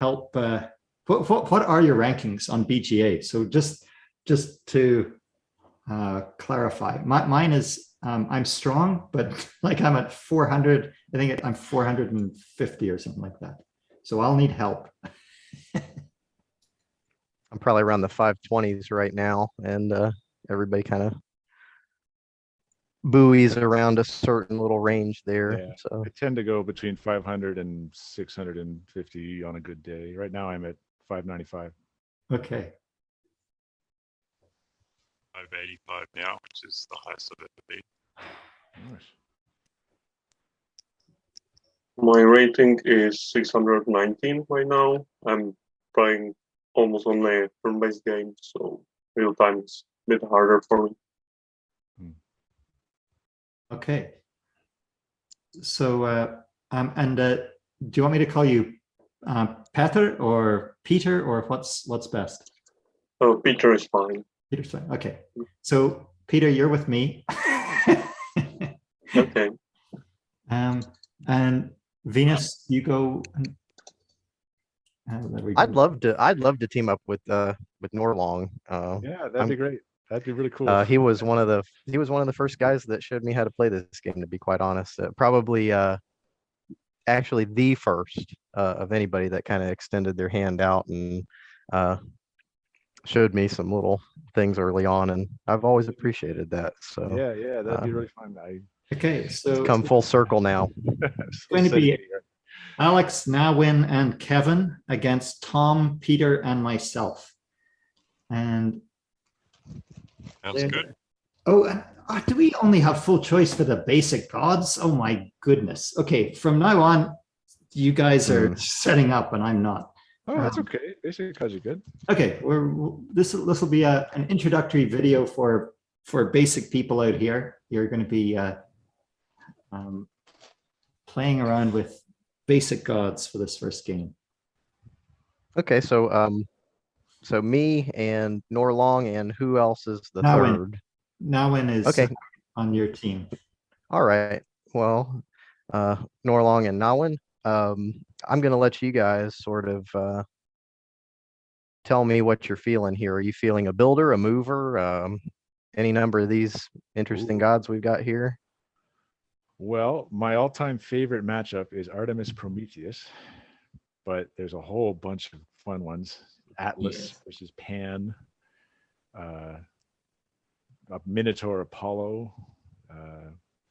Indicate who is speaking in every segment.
Speaker 1: help. What are your rankings on BGA? So just to clarify, mine is I'm strong, but like I'm at 400. I think I'm 450 or something like that. So I'll need help.
Speaker 2: I'm probably around the 520s right now, and everybody kind of buoys around a certain little range there.
Speaker 3: Yeah,
Speaker 2: So
Speaker 3: I tend to go between 500 and 650 on a good day. Right now I'm at 595.
Speaker 1: Okay.
Speaker 4: 585 now, which is the highest I've ever been.
Speaker 3: Nice.
Speaker 5: My rating is 619 right now. I'm playing almost on a turn-based game, so real time is a bit harder for me.
Speaker 1: Okay. So, do you want me to call you Peter or what's best?
Speaker 5: Oh, Peter is fine.
Speaker 1: Peter's fine. Okay. So Peter, you're with me.
Speaker 5: Okay.
Speaker 1: And Venus, you go.
Speaker 2: I'd love to team up with Norlong.
Speaker 3: Yeah, that'd be great. That'd be really cool.
Speaker 2: He was one of the first guys that showed me how to play this game, to be quite honest. Probably actually the first of anybody that kind of extended their hand out and showed me some little things early on, and I've always appreciated that. So
Speaker 3: yeah, that'd be really fun.
Speaker 1: Okay, so
Speaker 2: it's come full circle now.
Speaker 1: It's going to be Alex, Nawin, and Kevin against Tom, Peter, and myself. And
Speaker 4: Sounds good.
Speaker 1: Oh, and do we only have full choice for the basic gods? Oh my goodness. Okay, from now on, you guys are setting up and I'm not.
Speaker 3: Oh, that's okay. Basic gods are good.
Speaker 1: Okay, this will be an introductory video for basic people out here. You're going to be playing around with basic gods for this first game.
Speaker 2: Okay, so so me and Norlong, and who else is the
Speaker 1: Nawin.
Speaker 2: third?
Speaker 1: Nawin is
Speaker 2: okay
Speaker 1: on your team.
Speaker 2: All right. Well, Norlong and Nawin, I'm going to let you guys sort of tell me what you're feeling here. Are you feeling a builder, a mover, any number of these interesting gods we've got here?
Speaker 3: Well, my all-time favorite matchup is Artemis Prometheus, but there's a whole bunch of fun ones. Atlas versus Pan, Minotaur Apollo,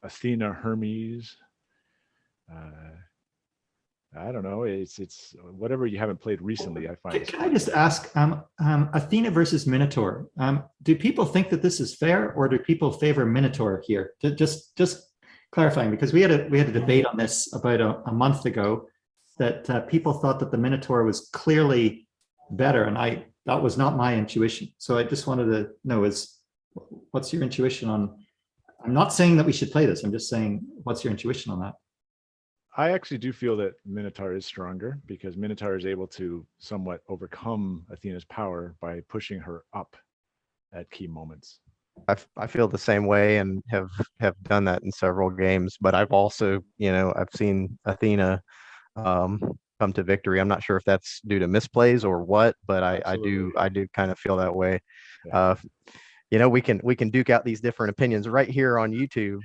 Speaker 3: Athena Hermes. I don't know. It's whatever you haven't played recently. I find.
Speaker 1: Can I just ask, Athena versus Minotaur? Do people think that this is fair, or do people favor Minotaur here? Just clarifying, because we had a debate on this about a month ago, that people thought that the Minotaur was clearly better, and that was not my intuition. So I just wanted to know what's your intuition on? I'm not saying that we should play this. I'm just saying, what's your intuition on that?
Speaker 3: I actually do feel that Minotaur is stronger, because Minotaur is able to somewhat overcome Athena's power by pushing her up at key moments.
Speaker 2: I feel the same way, and have done that in several games. But I've also, I've seen Athena come to victory. I'm not sure if that's due to misplays or what, but I do kind of feel that way. Yeah. We can duke out these different opinions right here on YouTube.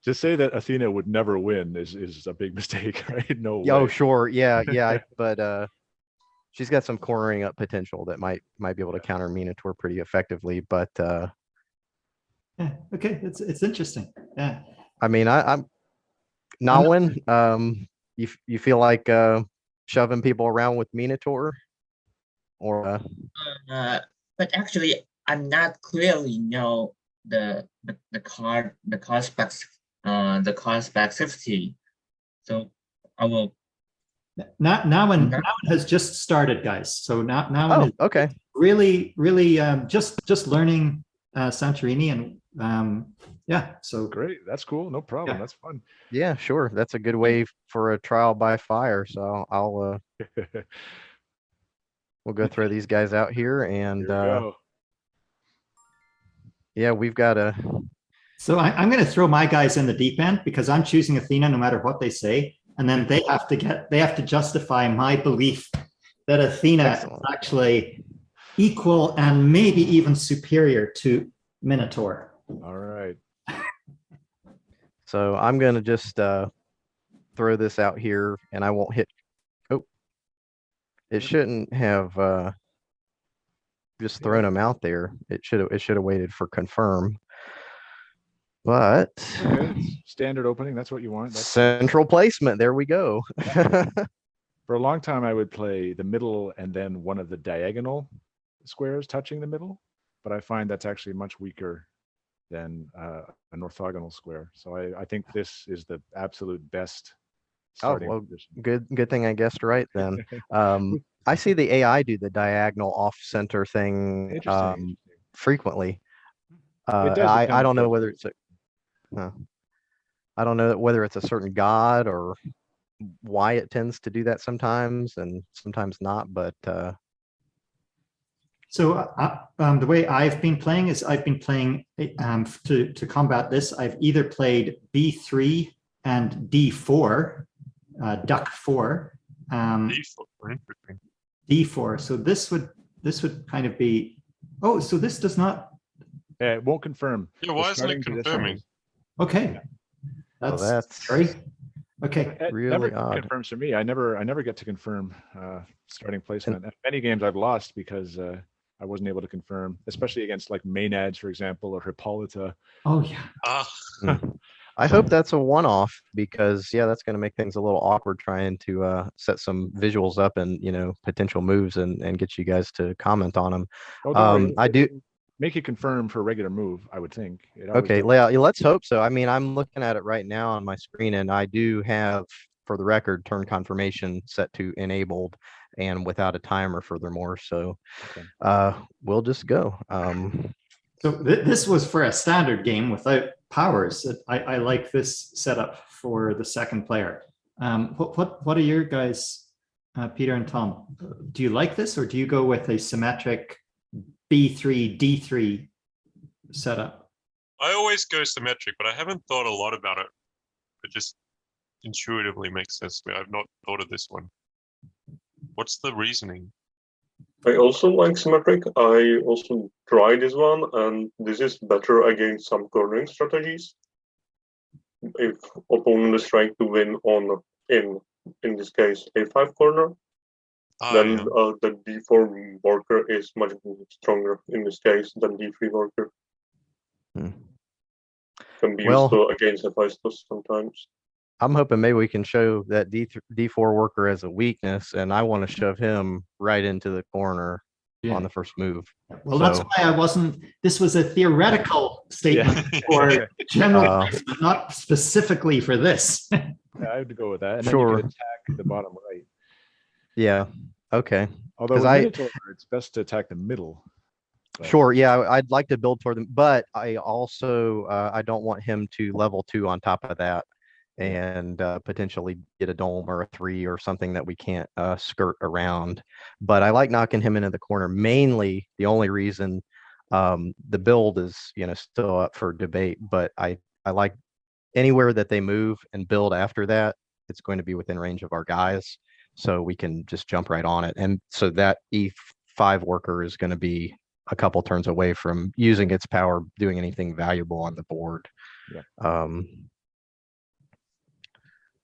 Speaker 3: To say that Athena would never win is a big mistake, right? No way.
Speaker 2: Oh, sure. Yeah. But she's got some cornering up potential that might be able to counter Minotaur pretty effectively. But
Speaker 1: yeah, okay, it's interesting. Yeah.
Speaker 2: I mean, I'm Nawin, you feel like shoving people around with Minotaur, or
Speaker 6: but actually I'm not clearly know the card specificity. So I will.
Speaker 1: Nawin has just started, guys. So now
Speaker 2: is okay.
Speaker 1: Really just learning Santorini, and yeah, so
Speaker 3: great. That's cool. No problem.
Speaker 1: Yeah.
Speaker 3: That's fun.
Speaker 2: Yeah, sure. That's a good way for a trial by fire. So I'll we'll go throw these guys out here, and yeah, we've got
Speaker 1: So I'm going to throw my guys in the deep end, because I'm choosing Athena no matter what they say. and then they have to justify my belief that Athena
Speaker 2: Excellent.
Speaker 1: is actually equal and maybe even superior to Minotaur.
Speaker 3: All right.
Speaker 2: So I'm going to just throw this out here, and I won't hit. Oh, it shouldn't have just thrown them out there. It should have waited for confirm. But
Speaker 3: Okay, it's standard opening. That's what you want. That's
Speaker 2: central placement. There we go.
Speaker 3: For a long time, I would play the middle and then one of the diagonal squares touching the middle, but I find that's actually much weaker than an orthogonal square. So I think this is the absolute best starting
Speaker 2: well,
Speaker 3: position.
Speaker 2: Good thing I guessed right then. I see the AI do the diagonal off center thing
Speaker 3: Interesting.
Speaker 2: frequently.
Speaker 3: It does
Speaker 2: I
Speaker 3: depend
Speaker 2: don't
Speaker 3: on
Speaker 2: know
Speaker 3: the-
Speaker 2: whether it's I don't know whether it's a certain god or why it tends to do that sometimes and sometimes not, but
Speaker 1: So the way I've been playing is I've been playing to combat this. I've either played B3 and D4, duck 4,
Speaker 4: Interesting.
Speaker 1: D4. So this would kind of be. Oh, so this does not.
Speaker 3: It won't confirm.
Speaker 4: Yeah, why
Speaker 3: The
Speaker 4: isn't it
Speaker 3: starting position
Speaker 4: confirming?
Speaker 3: is-
Speaker 1: Okay,
Speaker 2: well,
Speaker 1: that's great. Okay,
Speaker 3: It
Speaker 2: really
Speaker 3: never
Speaker 2: odd.
Speaker 3: confirms for me. I never get to confirm starting placement. And many games I've lost because I wasn't able to confirm, especially against like Maenads, for example, or Hippolyta.
Speaker 1: oh yeah.
Speaker 2: I hope that's a one-off because that's going to make things a little awkward trying to set some visuals up and potential moves and get you guys to comment on them.
Speaker 3: Oh, don't worry.
Speaker 2: I do.
Speaker 3: Make it confirm for a regular move, I would think. It always
Speaker 2: Okay,
Speaker 3: does.
Speaker 2: let's hope so. I mean, I'm looking at it right now on my screen, and I do have, for the record, turn confirmation set to enabled and without a timer furthermore. So
Speaker 3: Okay.
Speaker 2: we'll just go.
Speaker 1: So this was for a standard game without powers. I like this setup for the second player. What are your guys, Peter and Tom? Do you like this, or do you go with a symmetric B3 D3 setup?
Speaker 4: I always go symmetric, but I haven't thought a lot about it. It just intuitively makes sense to me. I've not thought of this one. What's the reasoning?
Speaker 5: I also like symmetric. I also tried this one, and this is better against some cornering strategies. If opponent is trying to win on in this case A5 corner, then
Speaker 4: Yeah.
Speaker 5: the D4 worker is much stronger in this case than D3 worker. Can be used against Hephaestus sometimes.
Speaker 2: I'm hoping maybe we can show that D4 worker as a weakness, and I want to shove him right into the corner on the first move.
Speaker 1: Well, that's why I wasn't. This was a theoretical statement for general placement, not specifically for this.
Speaker 3: Yeah, I would go with that. And
Speaker 2: Sure.
Speaker 3: then you can attack the bottom right.
Speaker 2: Yeah. Okay.
Speaker 3: Although with Minotaur, it's best to attack the middle. But...
Speaker 2: Sure. Yeah, I'd like to build toward them, but I also I don't want him to level 2 on top of that and potentially get a dome or a 3 or something that we can't skirt around. But I like knocking him into the corner. Mainly, the only reason the build is still up for debate, but I like anywhere that they move and build after that, it's going to be within range of our guys, so we can just jump right on it. And so that E5 worker is going to be a couple turns away from using its power, doing anything valuable on the board.
Speaker 3: Yeah.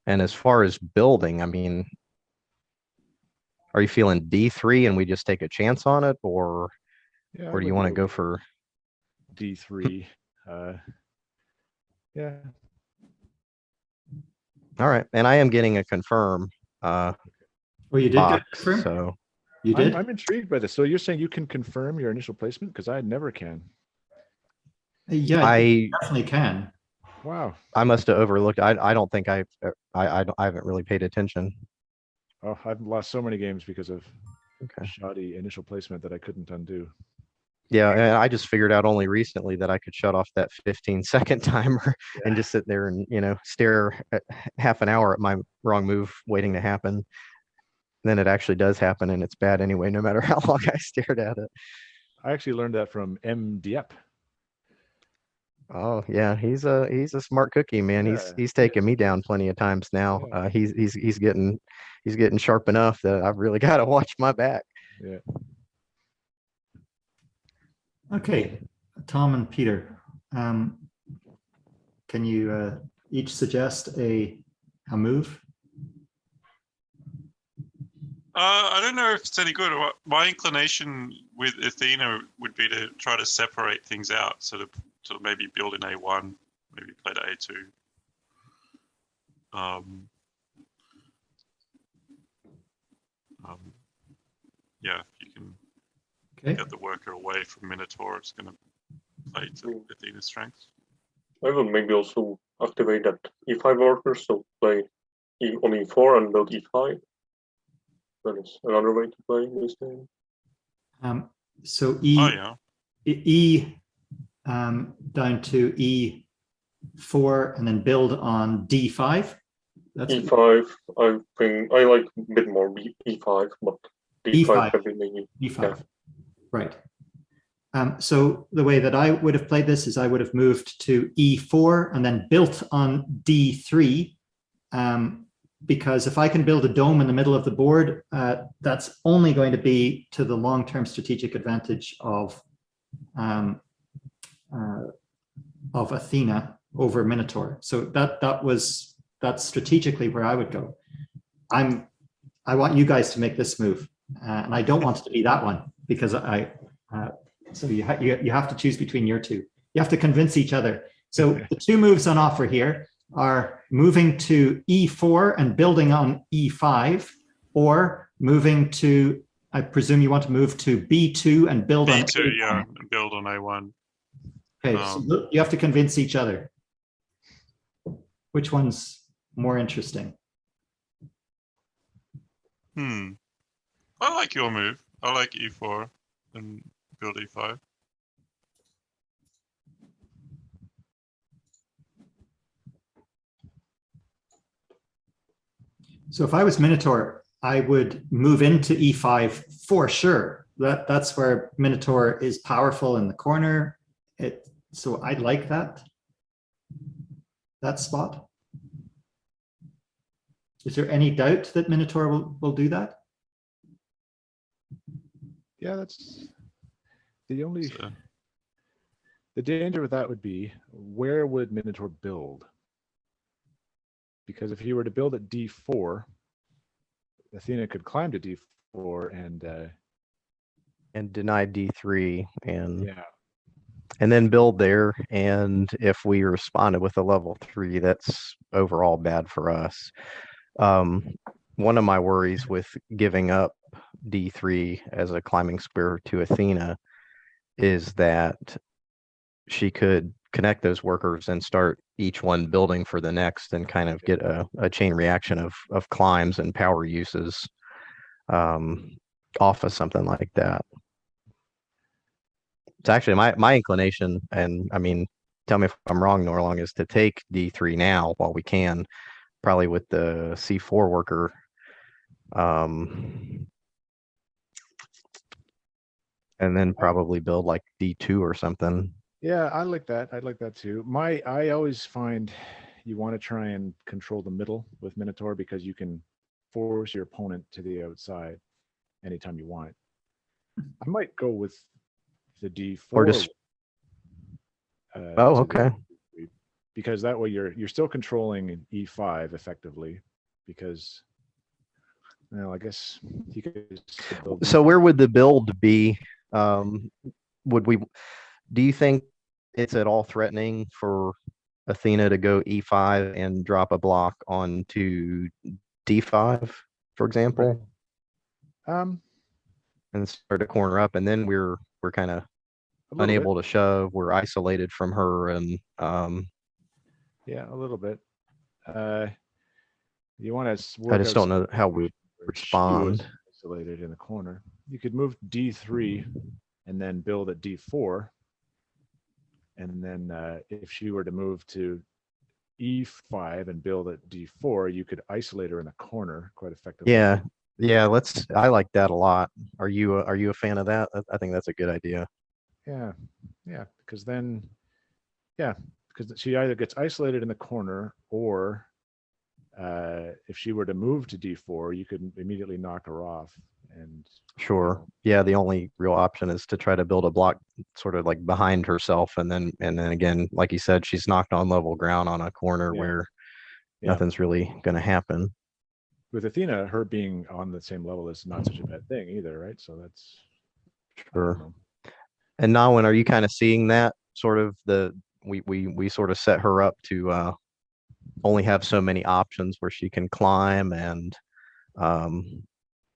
Speaker 2: And as far as building, I mean, are you feeling D3 and we just take a chance on it, or do you want to go for
Speaker 3: D3? Yeah.
Speaker 2: All right, and I am getting a confirm.
Speaker 1: Well, you did
Speaker 2: box,
Speaker 1: confirm.
Speaker 2: so
Speaker 1: you did.
Speaker 3: I'm intrigued by this. So you're saying you can confirm your initial placement? Because I never can.
Speaker 1: Yeah,
Speaker 2: I
Speaker 1: definitely can.
Speaker 3: Wow.
Speaker 2: I must have overlooked. I don't think I haven't really paid attention.
Speaker 3: Oh, I've lost so many games because of
Speaker 2: Okay.
Speaker 3: shoddy initial placement that I couldn't undo.
Speaker 2: Yeah, and I just figured out only recently that I could shut off that 15-second timer and just sit there and stare at half an hour at my wrong move waiting to happen. Then it actually does happen, and it's bad anyway, no matter how long I stared at it.
Speaker 3: I actually learned that from M. Dieppe.
Speaker 2: Oh yeah, he's a smart cookie, man.
Speaker 3: Yeah,
Speaker 2: He's
Speaker 3: he
Speaker 2: taken
Speaker 3: is.
Speaker 2: me down plenty of times now.
Speaker 3: Yeah.
Speaker 2: He's getting sharp enough that I've really got to watch my back.
Speaker 3: Yeah.
Speaker 1: Okay, Tom and Peter, can you each suggest a move?
Speaker 4: I don't know if it's any good. My inclination with Athena would be to try to separate things out, to maybe build in A1, maybe play to A2. Yeah, if you can
Speaker 1: Okay.
Speaker 4: get the worker away from Minotaur, it's going to play to Athena's strengths.
Speaker 5: I will maybe also activate that E5 worker, so play on E4 and build E5. That is another way to play this game.
Speaker 1: So
Speaker 4: Oh yeah.
Speaker 1: E down to E4 and then build on D5. That's
Speaker 5: E5, I think I like a bit more E5, but D5
Speaker 1: E5.
Speaker 5: can be maybe.
Speaker 1: D5.
Speaker 5: Yeah.
Speaker 1: Right. So the way that I would have played this is I would have moved to E4 and then built on D3. Because if I can build a dome in the middle of the board, that's only going to be to the long-term strategic advantage of Athena over Minotaur. So that's strategically where I would go. I want you guys to make this move, and I don't want it to be that one because so you have to choose between your two. You have to convince each other. So the two moves on offer here are moving to E4 and building on E5, or moving to, I presume you want to move to B2 and build on
Speaker 4: B2,
Speaker 1: A1.
Speaker 4: yeah, and build on A1.
Speaker 1: Okay, so you have to convince each other. Which one's more interesting?
Speaker 4: I like your move. I like E4 and build E5.
Speaker 1: So if I was Minotaur, I would move into E5 for sure. That's where Minotaur is powerful in the corner. So I like that spot. Is there any doubt that Minotaur will do that?
Speaker 3: Yeah, that's the only. The danger with that would be, where would Minotaur build? Because if he were to build at D4, Athena could climb to D4
Speaker 2: and deny D3 and
Speaker 3: yeah.
Speaker 2: and then build there. And if we responded with a level 3, that's overall bad for us. One of my worries with giving up D3 as a climbing square to Athena is that she could connect those workers and start each one building for the next and kind of get a chain reaction of climbs and power uses off of something like that. It's actually my inclination, and I mean, tell me if I'm wrong, Norlong, is to take D3 now while we can, probably with the C4 worker. And then probably build like D2 or something.
Speaker 3: Yeah, I like that. I like that too. I always find you want to try and control the middle with Minotaur because you can force your opponent to the outside anytime you want. I might go with the D4.
Speaker 2: Or just okay.
Speaker 3: Because that way you're still controlling E5 effectively, because I guess you could.
Speaker 2: So where would the build be? Do you think it's at all threatening for Athena to go E5 and drop a block onto D5, for example?
Speaker 3: And
Speaker 2: start to corner up, and then we're kind of unable to shove. We're isolated from her, and
Speaker 3: yeah, a little bit. You want to
Speaker 2: I just don't know how we respond.
Speaker 3: Isolated in the corner. You could move D3 and then build at D4. And then if she were to move to E5 and build at D4, you could isolate her in the corner quite effectively.
Speaker 2: Yeah. I like that a lot. Are you a fan of that? I think that's a good idea.
Speaker 3: Yeah, because then Yeah, because she either gets isolated in the corner, or if she were to move to d4, you could immediately knock her off. And
Speaker 2: Sure. Yeah, the only real option is to try to build a block sort of like behind herself, and then again, like you said, she's knocked on level ground on a corner
Speaker 3: Yeah.
Speaker 2: where
Speaker 3: Yeah.
Speaker 2: nothing's really going to happen.
Speaker 3: With Athena, her being on the same level is not such a bad thing either, right? So that's
Speaker 2: Sure. And Nawin, are you kind of seeing that sort of we sort of set her up to only have so many options where she can climb and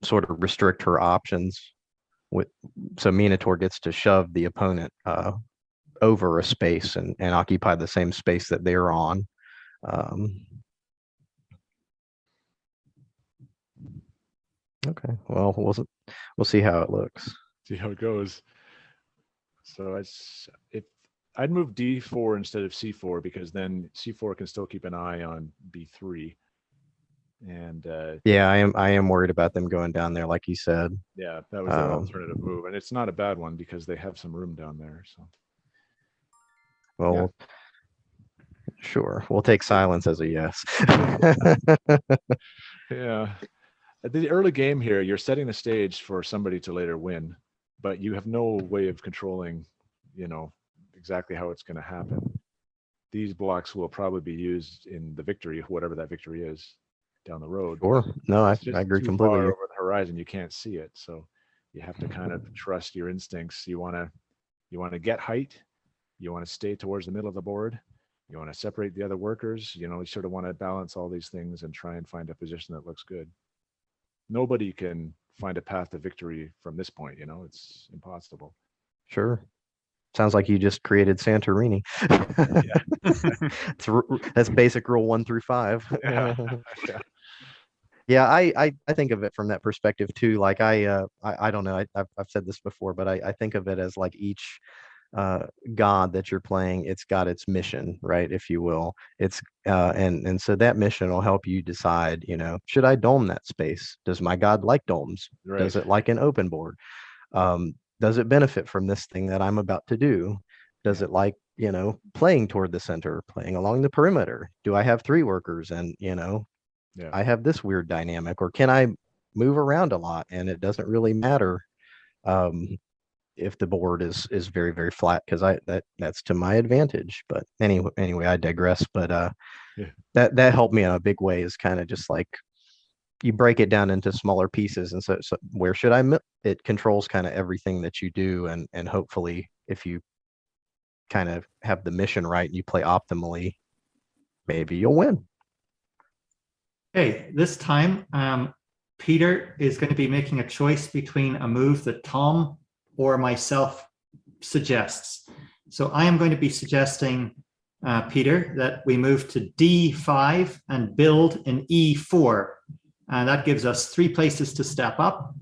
Speaker 2: sort of restrict her options so Minotaur gets to shove the opponent over a space and occupy the same space that they're on. Okay, well, we'll see how it looks.
Speaker 3: See how it goes. So if I'd move d4 instead of c4, because then c4 can still keep an eye on b3. And
Speaker 2: yeah, I am worried about them going down there, like you said.
Speaker 3: Yeah, that was their alternative move, and it's not a bad one because they have some room down there. So,
Speaker 2: well, sure, we'll take silence as a yes.
Speaker 3: Yeah, at the early game here, you're setting the stage for somebody to later win, but you have no way of controlling, exactly how it's going to happen. These blocks will probably be used in the victory, whatever that victory is, down the road.
Speaker 2: Sure. No, I agree
Speaker 3: too
Speaker 2: completely.
Speaker 3: far over the horizon, you can't see it, so you have to kind of trust your instincts. You want to get height, you want to stay towards the middle of the board, you want to separate the other workers. You sort of want to balance all these things and try and find a position that looks good. Nobody can find a path to victory from this point. It's impossible.
Speaker 2: Sure. Sounds like you just created Santorini. That's basic rule 1 through 5. Yeah, I think of it from that perspective too. Like I don't know. I've said this before, but I think of it as like each god that you're playing, it's got its mission, right? If you will, it's and so that mission will help you decide. Should I dome that space? Does my god like domes?
Speaker 3: Right.
Speaker 2: Does it like an open board? Does it benefit from this thing that I'm about to do? Does it like, playing toward the center, playing along the perimeter? Do I have 3 workers and, I have this weird dynamic, or can I move around a lot and it doesn't really matter if the board is very, very flat, because that's to my advantage. But anyway, I digress. But that helped me in a big way, is kind of just like you break it down into smaller pieces, and so where should it controls kind of everything that you do, and hopefully if you kind of have the mission right and you play optimally, maybe you'll win.
Speaker 1: Okay, this time Peter is going to be making a choice between a move that Tom or myself suggests. So I am going to be suggesting, Peter, that we move to D5 and build in E4. And that gives us 3 places to step up.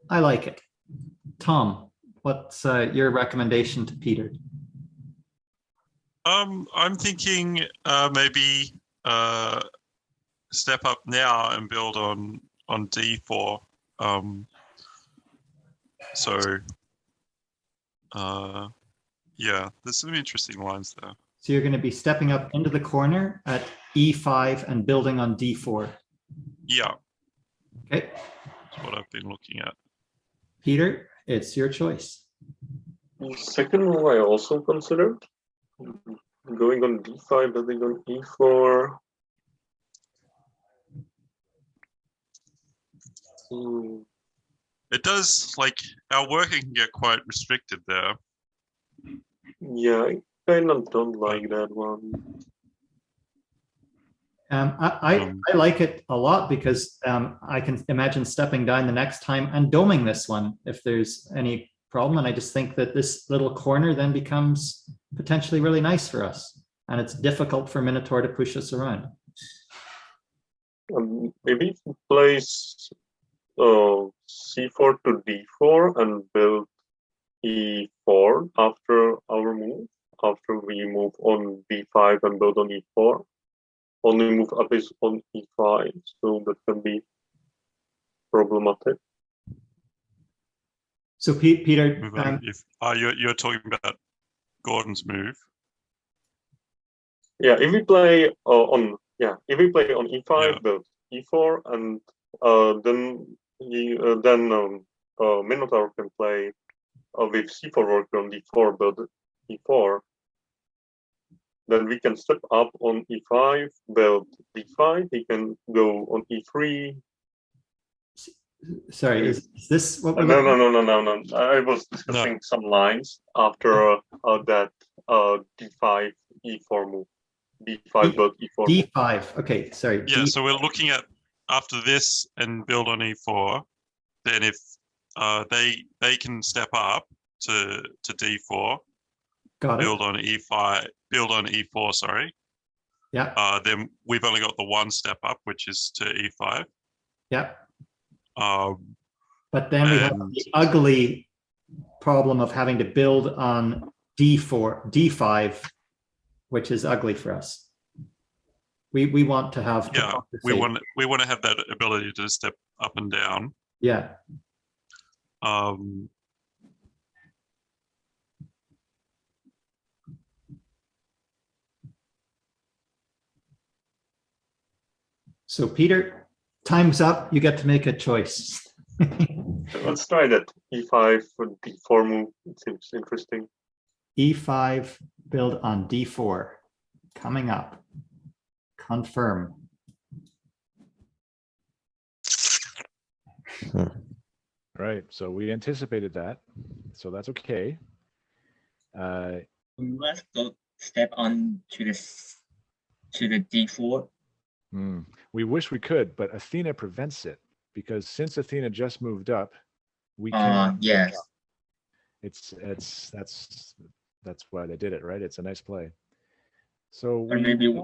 Speaker 1: I like it. Tom, what's your recommendation to Peter?
Speaker 4: I'm thinking maybe step up now and build on D4. Yeah, there's some interesting lines there.
Speaker 1: So you're going to be stepping up into the corner at E5 and building on D4.
Speaker 4: Yeah.
Speaker 1: Okay.
Speaker 4: That's what I've been looking at.
Speaker 1: Peter, it's your choice.
Speaker 5: The second one I also considered. Going on D5, building on E4.
Speaker 4: It does, like, our working can get quite restricted there.
Speaker 5: Yeah, I kind of don't like that one.
Speaker 1: I like it a lot because I can imagine stepping down the next time and doming this one if there's any problem. And I just think that this little corner then becomes potentially really nice for us. And it's difficult for Minotaur to push us around.
Speaker 5: Maybe place C4 to D4 and build E4 after our move. After we move on D5 and build on E4. Only move up is on E5, so that can be problematic.
Speaker 1: So Peter,
Speaker 4: if you're talking about Gordon's move.
Speaker 5: Yeah, if we play on e5,
Speaker 4: Yeah.
Speaker 5: build e4, and then Minotaur can play with c4 worker on d4, build e4. Then we can step up on e5, build d5. He can go on e3.
Speaker 1: Sorry, is this what we're
Speaker 5: No,
Speaker 1: looking
Speaker 5: no, no, no, no, no. I was discussing some lines after that d5 e4 move. d5 build e4 move.
Speaker 1: D5. Okay, sorry.
Speaker 4: Yeah, so we're looking at after this and build on e4. Then if they can step up to d4,
Speaker 1: Got
Speaker 4: build
Speaker 1: it.
Speaker 4: on e5, build on e4. Sorry.
Speaker 1: Yeah,
Speaker 4: Then we've only got the one step up, which is to e5.
Speaker 1: yeah.
Speaker 4: Um,
Speaker 1: But then we have
Speaker 4: and
Speaker 1: the ugly problem of having to build on D4, D5, which is ugly for us. We want to have
Speaker 4: yeah, we
Speaker 1: topography.
Speaker 4: want to have that ability to step up and down.
Speaker 1: Yeah. So Peter, time's up. You get to make a choice.
Speaker 5: Let's try that e5 for d4 move. It seems interesting.
Speaker 1: E5 build on D4 coming up. Confirm.
Speaker 3: Right. So we anticipated that. So that's okay.
Speaker 6: We must go step on to the d4.
Speaker 3: We wish we could, but Athena prevents it because since Athena just moved up, we can.
Speaker 6: Yes.
Speaker 3: That's why they did it, right? It's a nice play. So
Speaker 6: Or maybe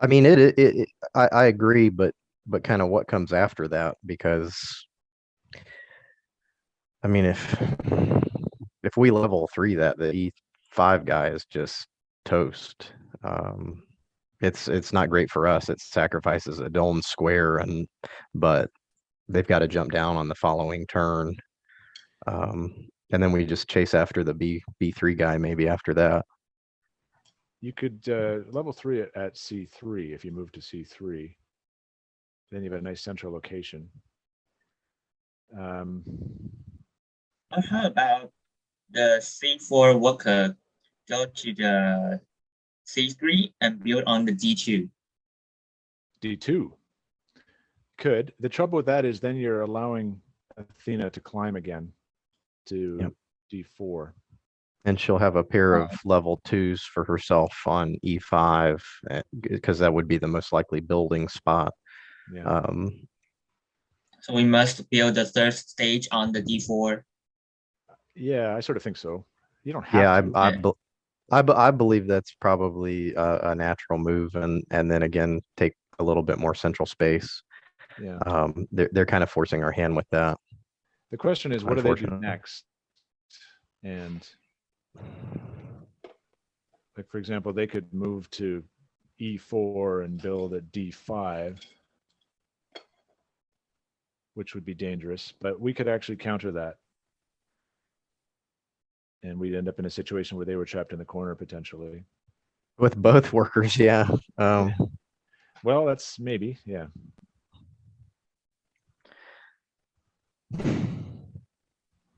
Speaker 2: I mean, I agree, but kind of what comes after that? Because I mean, if we level 3 that, the E5 guy is just toast. It's not great for us. It sacrifices a dome square, but they've got to jump down on the following turn. And then we just chase after the B3 guy maybe after that.
Speaker 3: You could level 3 at C3 if you move to C3. Then you have a nice central location.
Speaker 6: how about the c4 worker go to the c3 and build on the d2?
Speaker 3: D2 could. The trouble with that is then you're allowing Athena to climb again to D4.
Speaker 2: And she'll have a pair of level 2s for herself on E5 because that would be the most likely building spot.
Speaker 3: Yeah.
Speaker 6: So we must build the third stage on the d4.
Speaker 3: Yeah, I sort of think so. You don't have to.
Speaker 2: I believe that's probably a natural move, and then again take a little bit more central space.
Speaker 3: Yeah.
Speaker 2: They're kind of forcing our hand with that.
Speaker 3: The question is, what do they do next? And like, for example, they could move to E4 and build a D5, which would be dangerous, but we could actually counter that. And we'd end up in a situation where they were trapped in the corner potentially.
Speaker 2: With both workers, yeah.
Speaker 3: Well, that's maybe, yeah.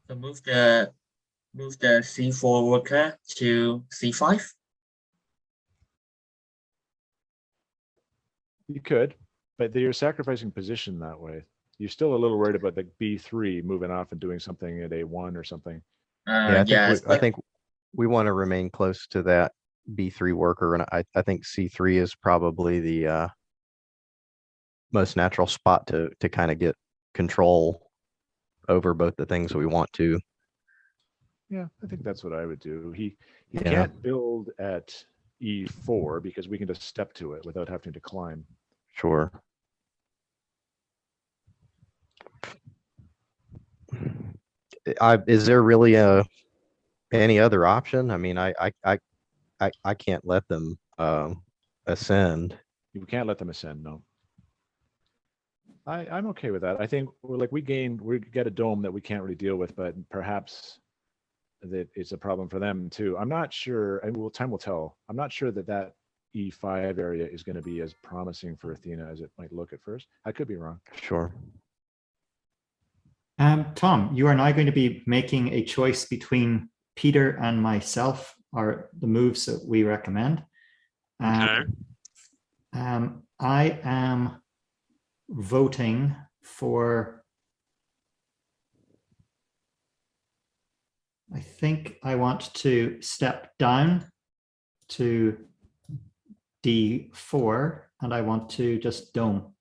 Speaker 6: So move the c4 worker to c5.
Speaker 3: You could, but you're sacrificing position that way. You're still a little worried about the B3 moving off and doing something at A1 or something.
Speaker 2: Yeah, I think we want to remain close to that B3 worker, and I think C3 is probably the most natural spot to kind of get control over both the things we want to.
Speaker 3: Yeah, I think that's what I would do. He can't build at E4 because we can just step to it without having to climb.
Speaker 2: Sure. Is there really any other option? I mean, I can't let them ascend.
Speaker 3: You can't let them ascend, no. I'm okay with that. I think we get a dome that we can't really deal with, but perhaps that it's a problem for them too. I'm not sure, and time will tell. I'm not sure that that E5 area is going to be as promising for Athena as it might look at first. I could be wrong.
Speaker 2: Sure.
Speaker 1: Tom, you are now going to be making a choice between Peter and myself, or the moves that we recommend.
Speaker 4: Okay.
Speaker 1: I am voting for, I think I want to step down to D4, and I want to just dome.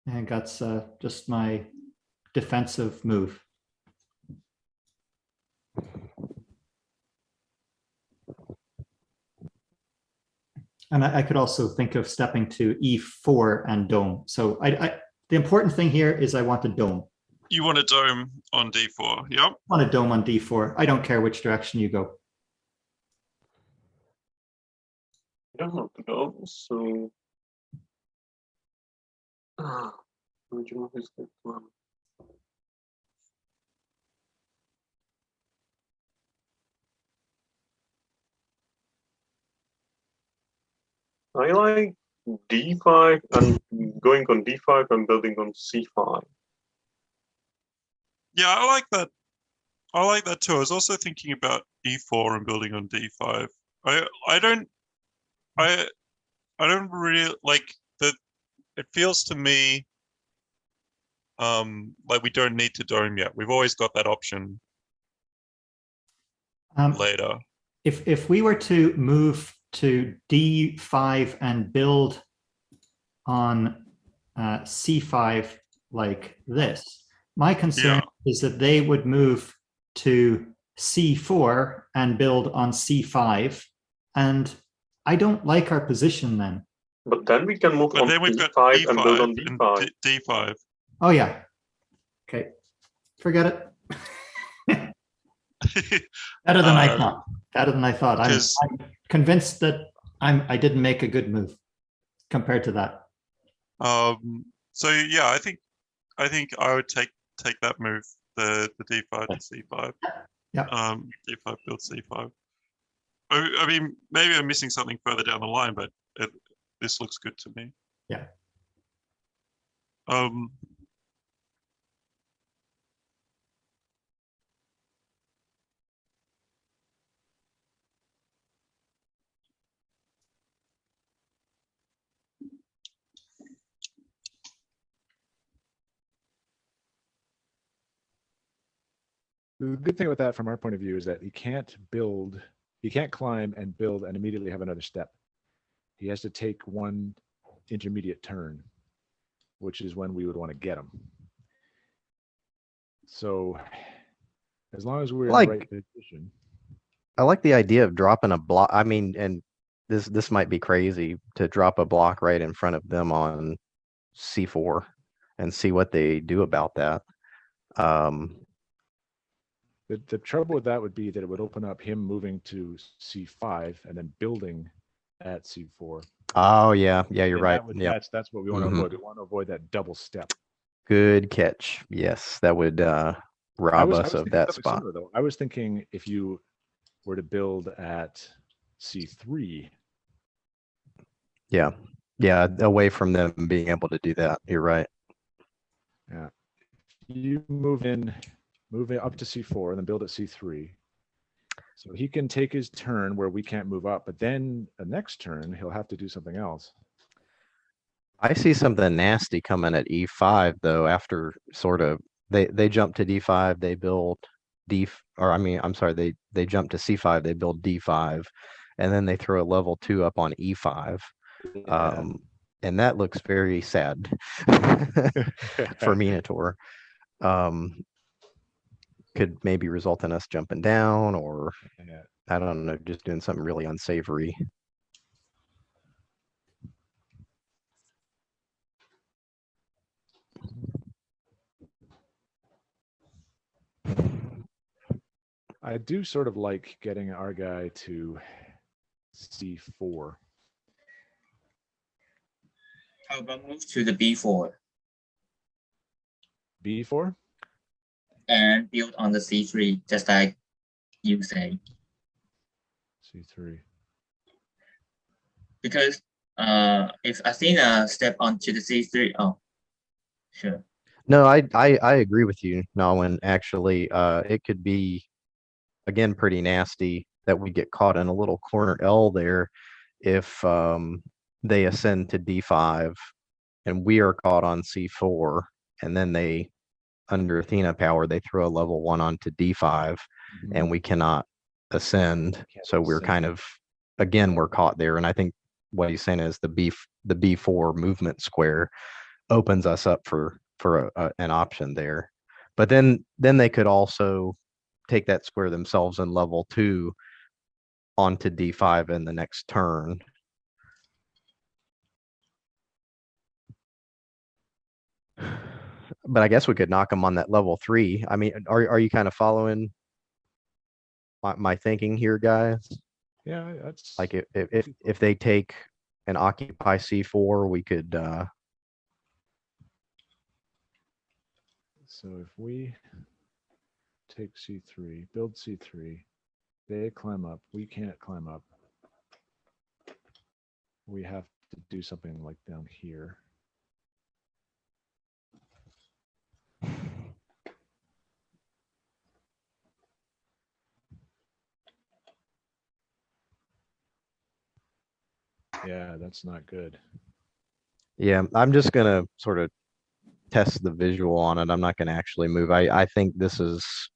Speaker 1: And that's just my defensive move. And I could also think of stepping to E4 and dome. So the important thing here is I want a dome.
Speaker 4: You want a dome on D4? Yep.
Speaker 1: I want a dome on D4. I don't care which direction you go.
Speaker 5: I don't want to go, so which move is that one? I like D5 and going on D5 and building on C5.
Speaker 4: Yeah, I like that. I like that too. I was also thinking about E4 and building on D5. I don't really like that. It feels to me like we don't need to dome yet. We've always got that option later.
Speaker 1: If we were to move to D5 and build on C5 like this, my concern is that they would move to C4 and build on C5, and I don't like our position then.
Speaker 5: But then we can move
Speaker 4: But
Speaker 5: on
Speaker 4: then we've got
Speaker 5: E5
Speaker 4: E5
Speaker 5: and build on D5.
Speaker 4: and D5.
Speaker 1: Oh yeah. Okay. Forget it. Better than I thought. Better than I thought. I'm convinced that I didn't make a good move compared to that.
Speaker 4: So yeah, I think I would take that move, the D5 to C5.
Speaker 1: Yeah.
Speaker 4: D5 build C5. I mean, maybe I'm missing something further down the line, but this looks good to me.
Speaker 1: Yeah.
Speaker 3: The good thing with that from our point of view is that he can't climb and build and immediately have another step. He has to take one intermediate turn, which is when we would want to get him. So as long as we're in the right position.
Speaker 2: I like the idea of dropping a block. I mean, and this might be crazy to drop a block right in front of them on C4 and see what they do about that.
Speaker 3: The trouble with that would be that it would open up him moving to C5 and then building at C4.
Speaker 2: Oh yeah, you're right.
Speaker 3: That's what we want to avoid. We want to avoid that double step.
Speaker 2: Good catch. Yes, that would rob us of that spot.
Speaker 3: Similar, though. I was thinking if you were to build at C3.
Speaker 2: Yeah, away from them being able to do that. You're right.
Speaker 3: Yeah, you move up to C4 and then build at C3. So he can take his turn where we can't move up, but then the next turn he'll have to do something else.
Speaker 2: I see something nasty coming at E5 though. After sort of they jump to D5, they build they jump to C5, they build D5, and then they throw a level 2 up on E5.
Speaker 3: Yeah.
Speaker 2: And that looks very sad for Minotaur. Could maybe result in us jumping down, or I don't know, just doing something really unsavory.
Speaker 3: I do sort of like getting our guy to C4.
Speaker 6: How about move to the B4
Speaker 3: B4?
Speaker 6: and build on the C3, just like you say?
Speaker 3: C3.
Speaker 6: Because if Athena step onto the C3, oh, sure.
Speaker 2: No, I agree with you, Nalwin. Actually, it could be again pretty nasty that we get caught in a little corner L there if they ascend to D5 and we are caught on C4, and then they under Athena power they throw a level 1 onto D5 and we cannot ascend. So we're kind of again we're caught there, and I think what he's saying is the B4 movement square opens us up for an option there. But then they could also take that square themselves and level 2 onto D5 in the next turn. But I guess we could knock them on that level 3. I mean, are you kind of following my thinking here, guys?
Speaker 3: Yeah, that's
Speaker 2: Like if they take and occupy C4, we could
Speaker 3: so if we take C3, build C3, they climb up, we can't climb up. We have to do something like down here. Yeah, that's not good.
Speaker 2: yeah, I'm just gonna sort of test the visual on it. I'm not gonna actually move. I think this is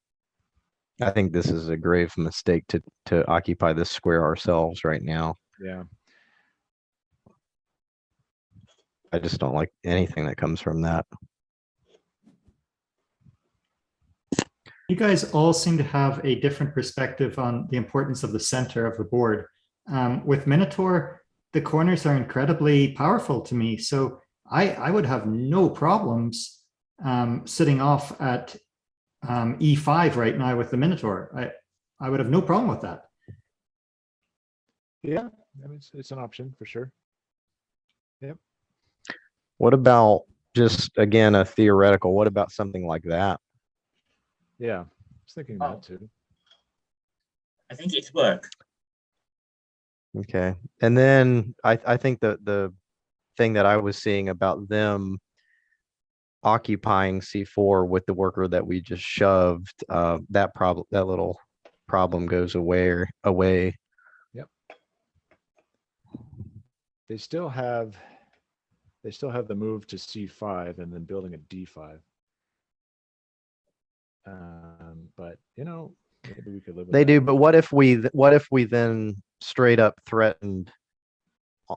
Speaker 2: a grave mistake to occupy this square ourselves right now.
Speaker 3: Yeah.
Speaker 2: I just don't like anything that comes from that.
Speaker 1: You guys all seem to have a different perspective on the importance of the center of the board. With Minotaur, the corners are incredibly powerful to me. So I would have no problems sitting off at E5 right now with the Minotaur. I would have no problem with that.
Speaker 3: Yeah, I mean, it's an option for sure. Yep.
Speaker 2: What about just again a theoretical? What about something like that?
Speaker 3: Yeah, I was thinking that too.
Speaker 6: I think it works.
Speaker 2: Okay. And then I think the thing that I was seeing about them occupying C4 with the worker that we just shoved, that little problem goes away.
Speaker 3: Yep. They still have the move to C5 and then building a D5. But you know, maybe we could live with
Speaker 2: They
Speaker 3: that.
Speaker 2: do, but what if we then straight up threatened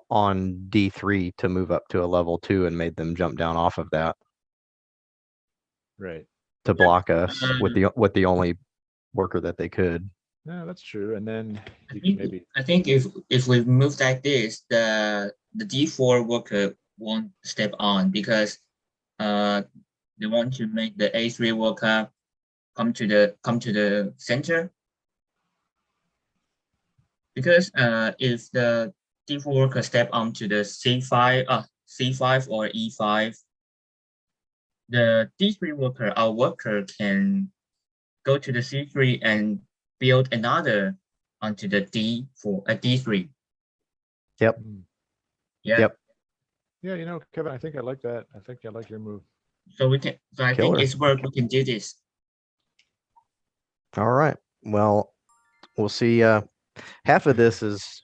Speaker 2: on D3 to move up to a level 2 and made them jump down off of that
Speaker 3: Right.
Speaker 2: to block us with the only worker that they could.
Speaker 3: No, that's true. And then you can maybe
Speaker 6: I think if we move like this, the D4 worker won't step on because they want to make the A3 worker come to the center. Because if the D4 worker step onto the C5 or E5, the D3 worker, our worker can go to the C3 and build another onto the D4 D3.
Speaker 2: Yep.
Speaker 6: Yeah.
Speaker 2: Yep.
Speaker 3: Yeah, you know, Kevin, I think I like that. I think I like your move.
Speaker 6: So we can. So I
Speaker 2: Killer.
Speaker 6: think it's work. We can do this.
Speaker 2: All right. Well, we'll see. Half of this is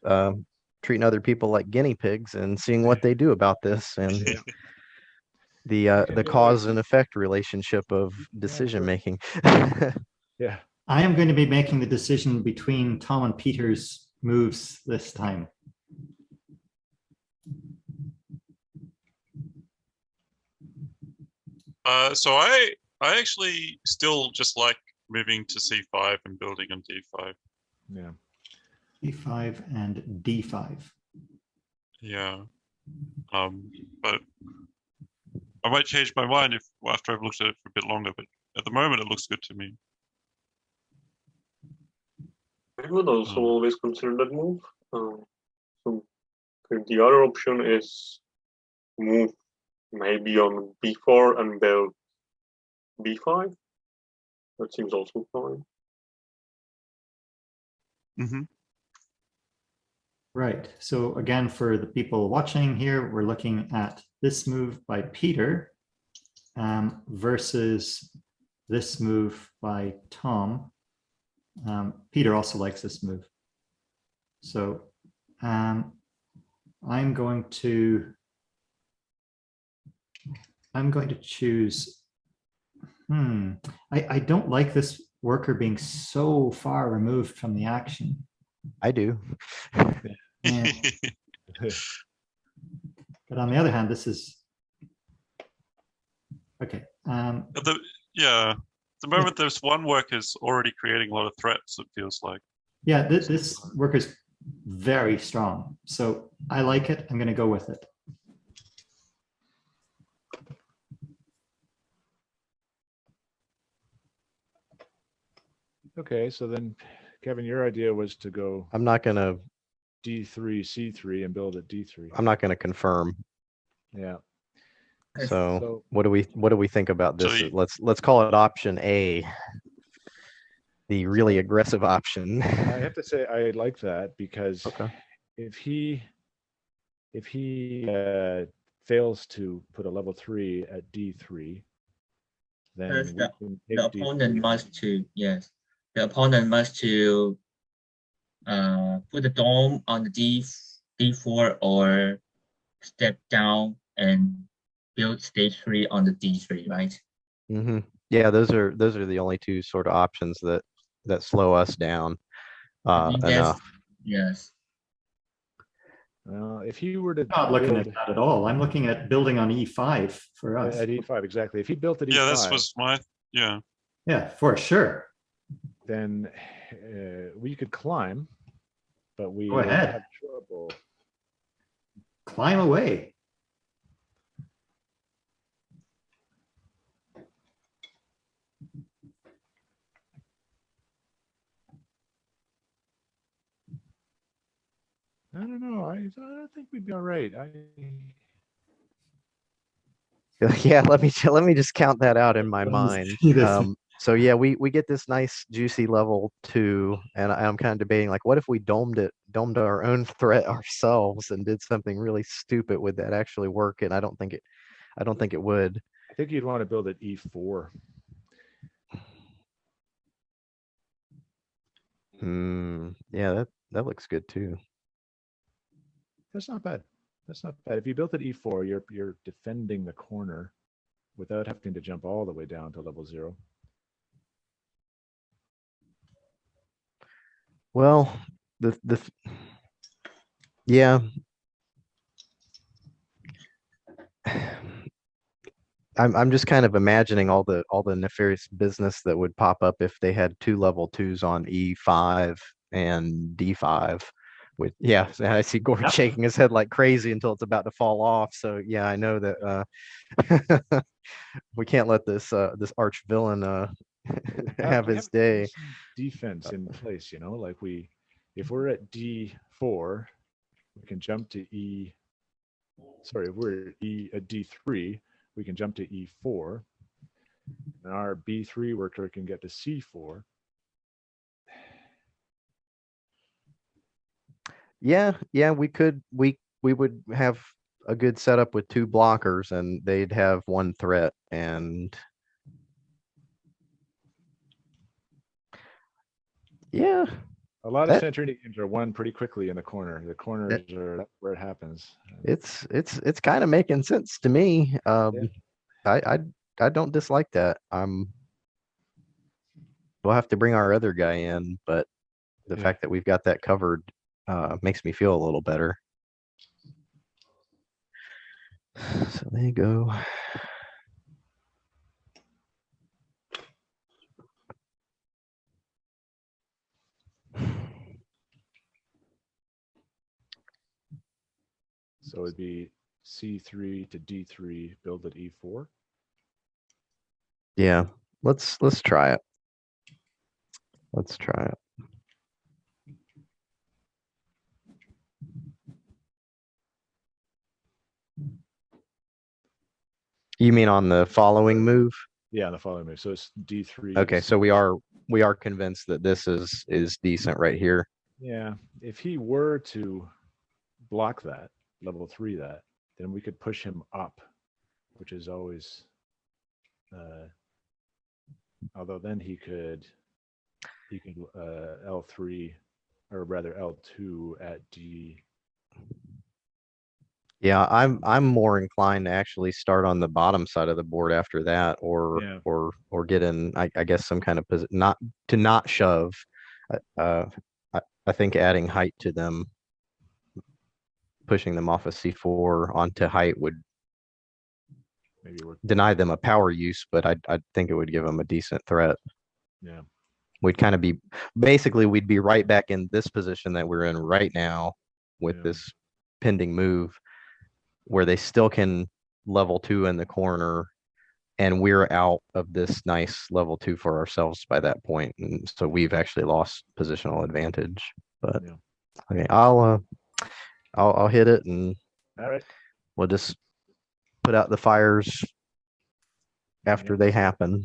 Speaker 2: treating other people like guinea pigs and seeing what they do about this, and the cause and effect relationship of decision making.
Speaker 3: Yeah.
Speaker 1: I am going to be making the decision between Tom and Peter's moves this time.
Speaker 4: So I actually still just like moving to C5 and building on D5.
Speaker 3: Yeah.
Speaker 1: E5 and D5.
Speaker 4: Yeah. But I might change my mind after I've looked at it for a bit longer, but at the moment it looks good to me.
Speaker 5: I would also always consider that move. So the other option is move maybe on B4 and build B5. That seems also fine.
Speaker 4: Hmm.
Speaker 1: Right. So again, for the people watching here, we're looking at this move by Peter versus this move by Tom. Peter also likes this move. So I'm going to choose. I don't like this worker being so far removed from the action.
Speaker 2: I do.
Speaker 1: Yeah. But on the other hand, this is okay.
Speaker 4: Yeah, at the moment there's one worker's already creating a lot of threats, it feels like.
Speaker 1: Yeah, this worker's very strong. So I like it. I'm going to go with it.
Speaker 3: Okay, so then, Kevin, your idea was to go
Speaker 2: I'm not gonna
Speaker 3: D3, C3 and build at D3.
Speaker 2: I'm not gonna confirm.
Speaker 3: Yeah.
Speaker 2: So what do we think about this?
Speaker 4: So you-
Speaker 2: Let's call it option A, the really aggressive option.
Speaker 3: I have to say I like that because
Speaker 2: Okay.
Speaker 3: if he fails to put a level 3 at D3, then
Speaker 6: First,
Speaker 3: we can
Speaker 6: the
Speaker 3: hit
Speaker 6: opponent
Speaker 3: D3.
Speaker 6: must to, yes, the opponent must to put the dome on the D4 or step down and build stage 3 on the D3, right?
Speaker 2: Mm-hmm. Yeah, those are the only two sort of options that slow us down
Speaker 6: I think
Speaker 2: enough.
Speaker 6: yes.
Speaker 3: If he were to
Speaker 1: I'm not looking
Speaker 3: build
Speaker 1: at that at all. I'm looking at building on E5 for us.
Speaker 3: at E5, exactly. If he built at
Speaker 4: yeah,
Speaker 3: E5,
Speaker 4: this was my, yeah.
Speaker 1: Yeah, for sure.
Speaker 3: then we could climb, but we
Speaker 1: Go
Speaker 3: would
Speaker 1: ahead.
Speaker 3: have trouble.
Speaker 1: Climb away.
Speaker 3: I don't know. I think we'd be all right.
Speaker 2: Yeah, let me just count that out in my
Speaker 1: Let me
Speaker 2: mind.
Speaker 1: see this.
Speaker 2: So yeah, we get this nice juicy level 2, and I'm kind of debating, like, what if we domed our own threat ourselves and did something really stupid? Would that actually work? And I don't think it would.
Speaker 3: I think you'd want to build at E4.
Speaker 2: Yeah, that looks good too.
Speaker 3: That's not bad. That's not bad. If you built at E4, you're defending the corner without having to jump all the way down to level 0.
Speaker 2: Well, yeah. I'm just kind of imagining all the nefarious business that would pop up if they had 2 level 2s on E5 and D5. With I see Gord
Speaker 1: Yep.
Speaker 2: shaking his head like crazy until it's about to fall off. So yeah, I know that we can't let this arch villain have
Speaker 3: We
Speaker 2: his
Speaker 3: to
Speaker 2: day.
Speaker 3: put some defense in place, like if we're at D4, we can jump to E. Sorry, if we're at D3, we can jump to E4, and our B3 worker can get to C4.
Speaker 2: Yeah, we would have a good setup with 2 blockers, and they'd have 1 threat, and yeah.
Speaker 3: A lot of Santorini games are won pretty quickly in the corner. The corners are where it happens.
Speaker 2: It's kind of making sense to me. I don't dislike that. We'll have to bring our other guy in, but the fact that we've got that covered makes me feel a little better. So there you go.
Speaker 3: So it'd be C3 to D3, build at E4.
Speaker 2: Yeah, let's try it. Let's try it. You mean on the following move?
Speaker 3: Yeah, the following move. So it's D3.
Speaker 2: Okay, so we are convinced that this is decent right here.
Speaker 3: Yeah, if he were to block that, level 3 that, then we could push him up, which is always, although then he could L3, or rather L2 at D.
Speaker 2: Yeah, I'm more inclined to actually start on the bottom side of the board after that,
Speaker 3: Yeah.
Speaker 2: or get in, I guess, some kind of not shove. I think adding height to them, pushing them off of C4 onto height would
Speaker 3: Maybe work.
Speaker 2: deny them a power use, but I think it would give them a decent threat.
Speaker 3: Yeah.
Speaker 2: We'd kind of be basically we'd be right back in this position that we're in right now with
Speaker 3: Yeah.
Speaker 2: this pending move, where they still can level 2 in the corner, and we're out of this nice level 2 for ourselves by that point, and so we've actually lost positional advantage. But
Speaker 3: Yeah.
Speaker 2: okay, I'll hit it, and
Speaker 3: All right.
Speaker 2: we'll just put out the fires after they happen.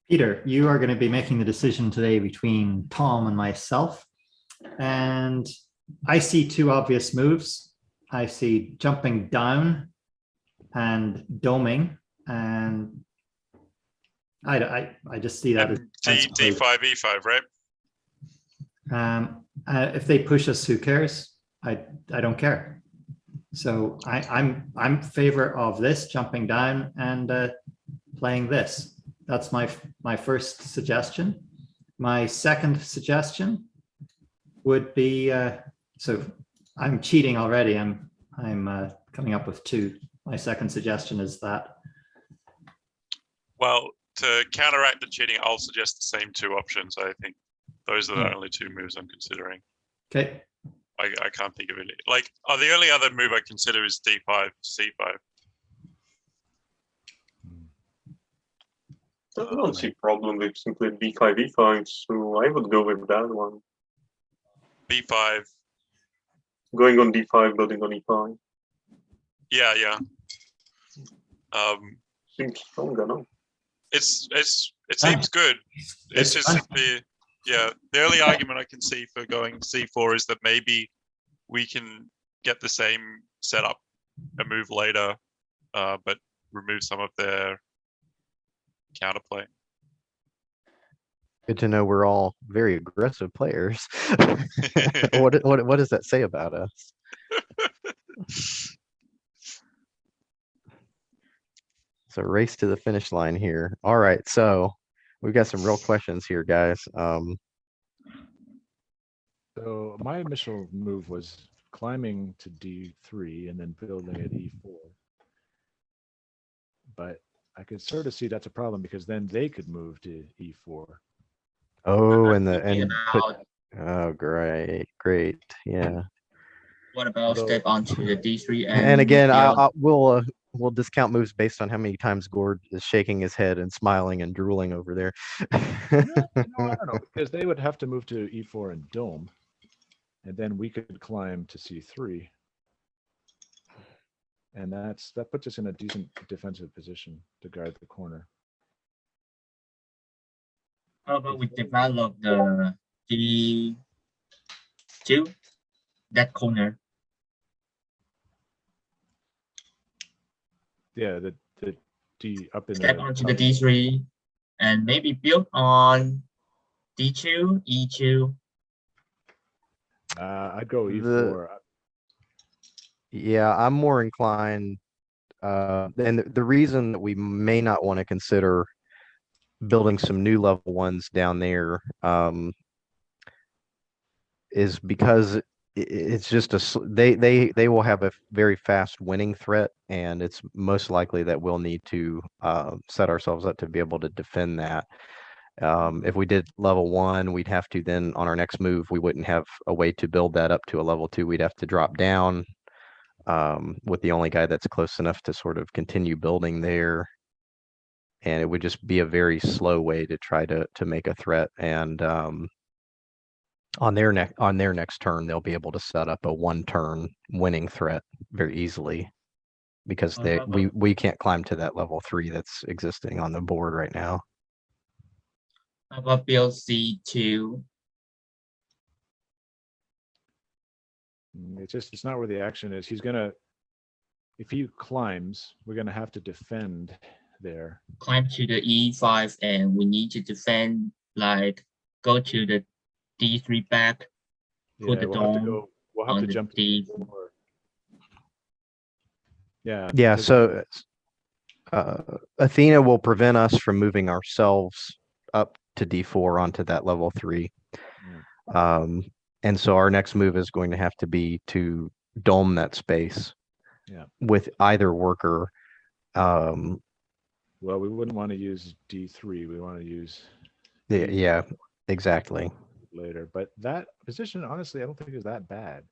Speaker 1: Peter, you are going to be making the decision today between Tom and myself. And I see two obvious moves. I see jumping down and doming. And I just see that as
Speaker 4: D5, E5, right?
Speaker 1: if they push us, who cares? I don't care. So I'm favor of this jumping down and playing this. That's my first suggestion. My second suggestion would be so I'm cheating already. I'm coming up with two. My second suggestion is that.
Speaker 4: Well, to counteract the cheating, I'll suggest the same two options. I think those are the only two moves I'm considering.
Speaker 1: Okay.
Speaker 4: I can't think of any. Like, the only other move I consider is D5, C5.
Speaker 5: I don't see problem with simply D5, E5, so I would go with that one.
Speaker 4: B5.
Speaker 5: Going on D5, building on E5.
Speaker 4: Yeah.
Speaker 5: Seems stronger, no?
Speaker 4: It seems good. It's just the only argument I can see for going C4 is that maybe we can get the same setup a move later, but remove some of their counterplay.
Speaker 2: Good to know we're all very aggressive players. What does that say about us? So race to the finish line here. All right, so we've got some real questions here, guys.
Speaker 3: So my initial move was climbing to D3 and then building at E4. But I could sort of see that's a problem because then they could move to E4.
Speaker 2: Oh,
Speaker 6: About
Speaker 2: great, yeah.
Speaker 6: what about step onto the D3
Speaker 2: And again,
Speaker 6: build-
Speaker 2: we'll discount moves based on how many times Gord is shaking his head and smiling and drooling over there.
Speaker 3: I don't know, because they would have to move to E4 and dome, and then we could climb to C3, and that puts us in a decent defensive position to guard the corner.
Speaker 6: How about we develop the D2, that corner?
Speaker 3: Yeah, the D up in
Speaker 6: Step
Speaker 3: the
Speaker 6: onto
Speaker 3: top.
Speaker 6: the D3 and maybe build on D2, E2.
Speaker 3: I'd go E4.
Speaker 2: Yeah, I'm more inclined, and the reason that we may not want to consider building some new level ones down there is because it's just they will have a very fast winning threat, and it's most likely that we'll need to set ourselves up to be able to defend that. If we did level 1, we'd have to then on our next move, we wouldn't have a way to build that up to a level 2. We'd have to drop down with the only guy that's close enough to sort of continue building there. And it would just be a very slow way to try to make a threat. And on their next turn, they'll be able to set up a 1-turn winning threat very easily, because we can't climb to that level 3 that's existing on the board right now.
Speaker 6: How about build C2?
Speaker 3: It's not where the action is. He's gonna, if he climbs, we're gonna have to defend there.
Speaker 6: Climb to the E5 and we need to defend, like go to the D3 back, put the
Speaker 3: We'll have to
Speaker 6: dome
Speaker 3: go. We'll have
Speaker 6: on
Speaker 3: to
Speaker 6: the
Speaker 3: jump to
Speaker 6: D.
Speaker 3: D4. Yeah.
Speaker 2: Yeah,
Speaker 3: because-
Speaker 2: so Athena will prevent us from moving ourselves up to D4 onto that level 3. And so our next move is going to have to be to dome that space with either worker.
Speaker 3: Well, we wouldn't want to use D3. We want to use
Speaker 2: Yeah, exactly.
Speaker 3: later. But that position, honestly, I don't think is that bad.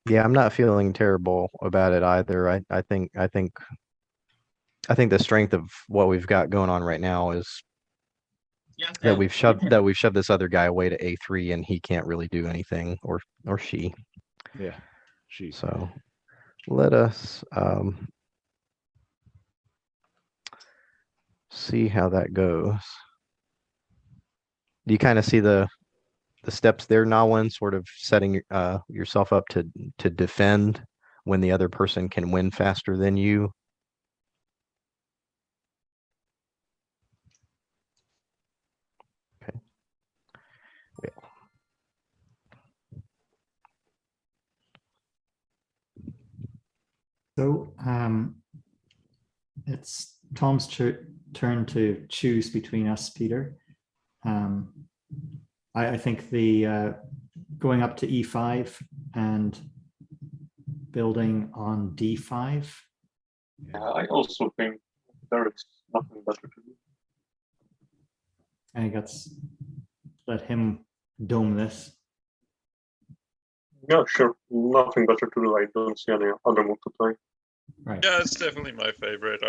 Speaker 2: Yeah, I'm not feeling terrible about it either. I think the strength of what we've got going on right now is
Speaker 6: Yeah,
Speaker 2: that we've shoved this other guy away to A3 and he can't really do anything, or she.
Speaker 3: Yeah, she.
Speaker 2: So let us see how that goes. Do you kind of see the steps there, Nawin, sort of setting yourself up to defend when the other person can win faster than you? Okay. Yeah.
Speaker 1: So it's Tom's turn to choose between us, Peter. I think the going up to E5 and building on D5.
Speaker 5: Yeah, I also think there is nothing better to do.
Speaker 1: I think that's let him dome this.
Speaker 5: Yeah, sure. Nothing better to do. I don't see any other move to play.
Speaker 1: Right.
Speaker 4: Yeah, it's definitely my favorite.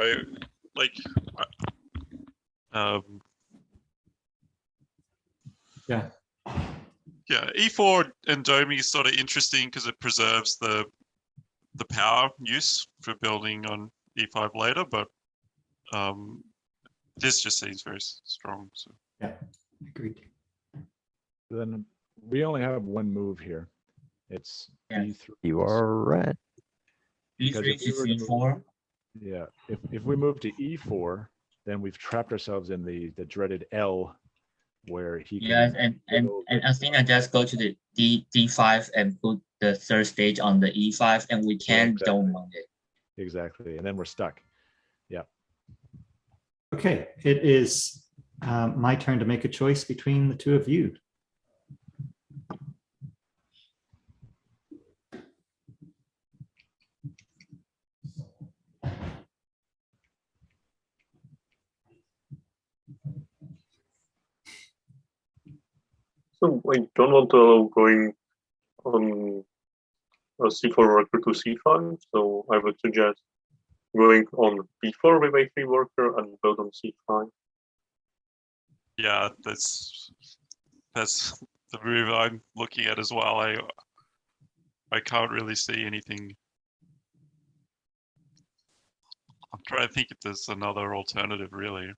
Speaker 1: Yeah.
Speaker 4: Yeah, E4 and doming is sort of interesting because it preserves the power use for building on E5 later, but this just seems very strong. So
Speaker 1: Yeah, agreed.
Speaker 3: Then we only have one move here. It's D3.
Speaker 2: You are right.
Speaker 6: D3 to C4.
Speaker 3: Yeah, if we move to E4, then we've trapped ourselves in the dreaded L, where he can.
Speaker 6: Yes, and Athena just go to the D5 and put the third stage on the E5, and we can dome on it.
Speaker 3: Exactly, and then we're stuck. Yeah.
Speaker 1: Okay, it is my turn to make a choice between the two of you.
Speaker 5: So I don't want to allow going on a C4 worker to C5, so I would suggest going on B4 with A3 worker and build on C5.
Speaker 4: yeah, that's the move I'm looking at as well. I can't really see anything. I'm trying to think if there's another alternative, really.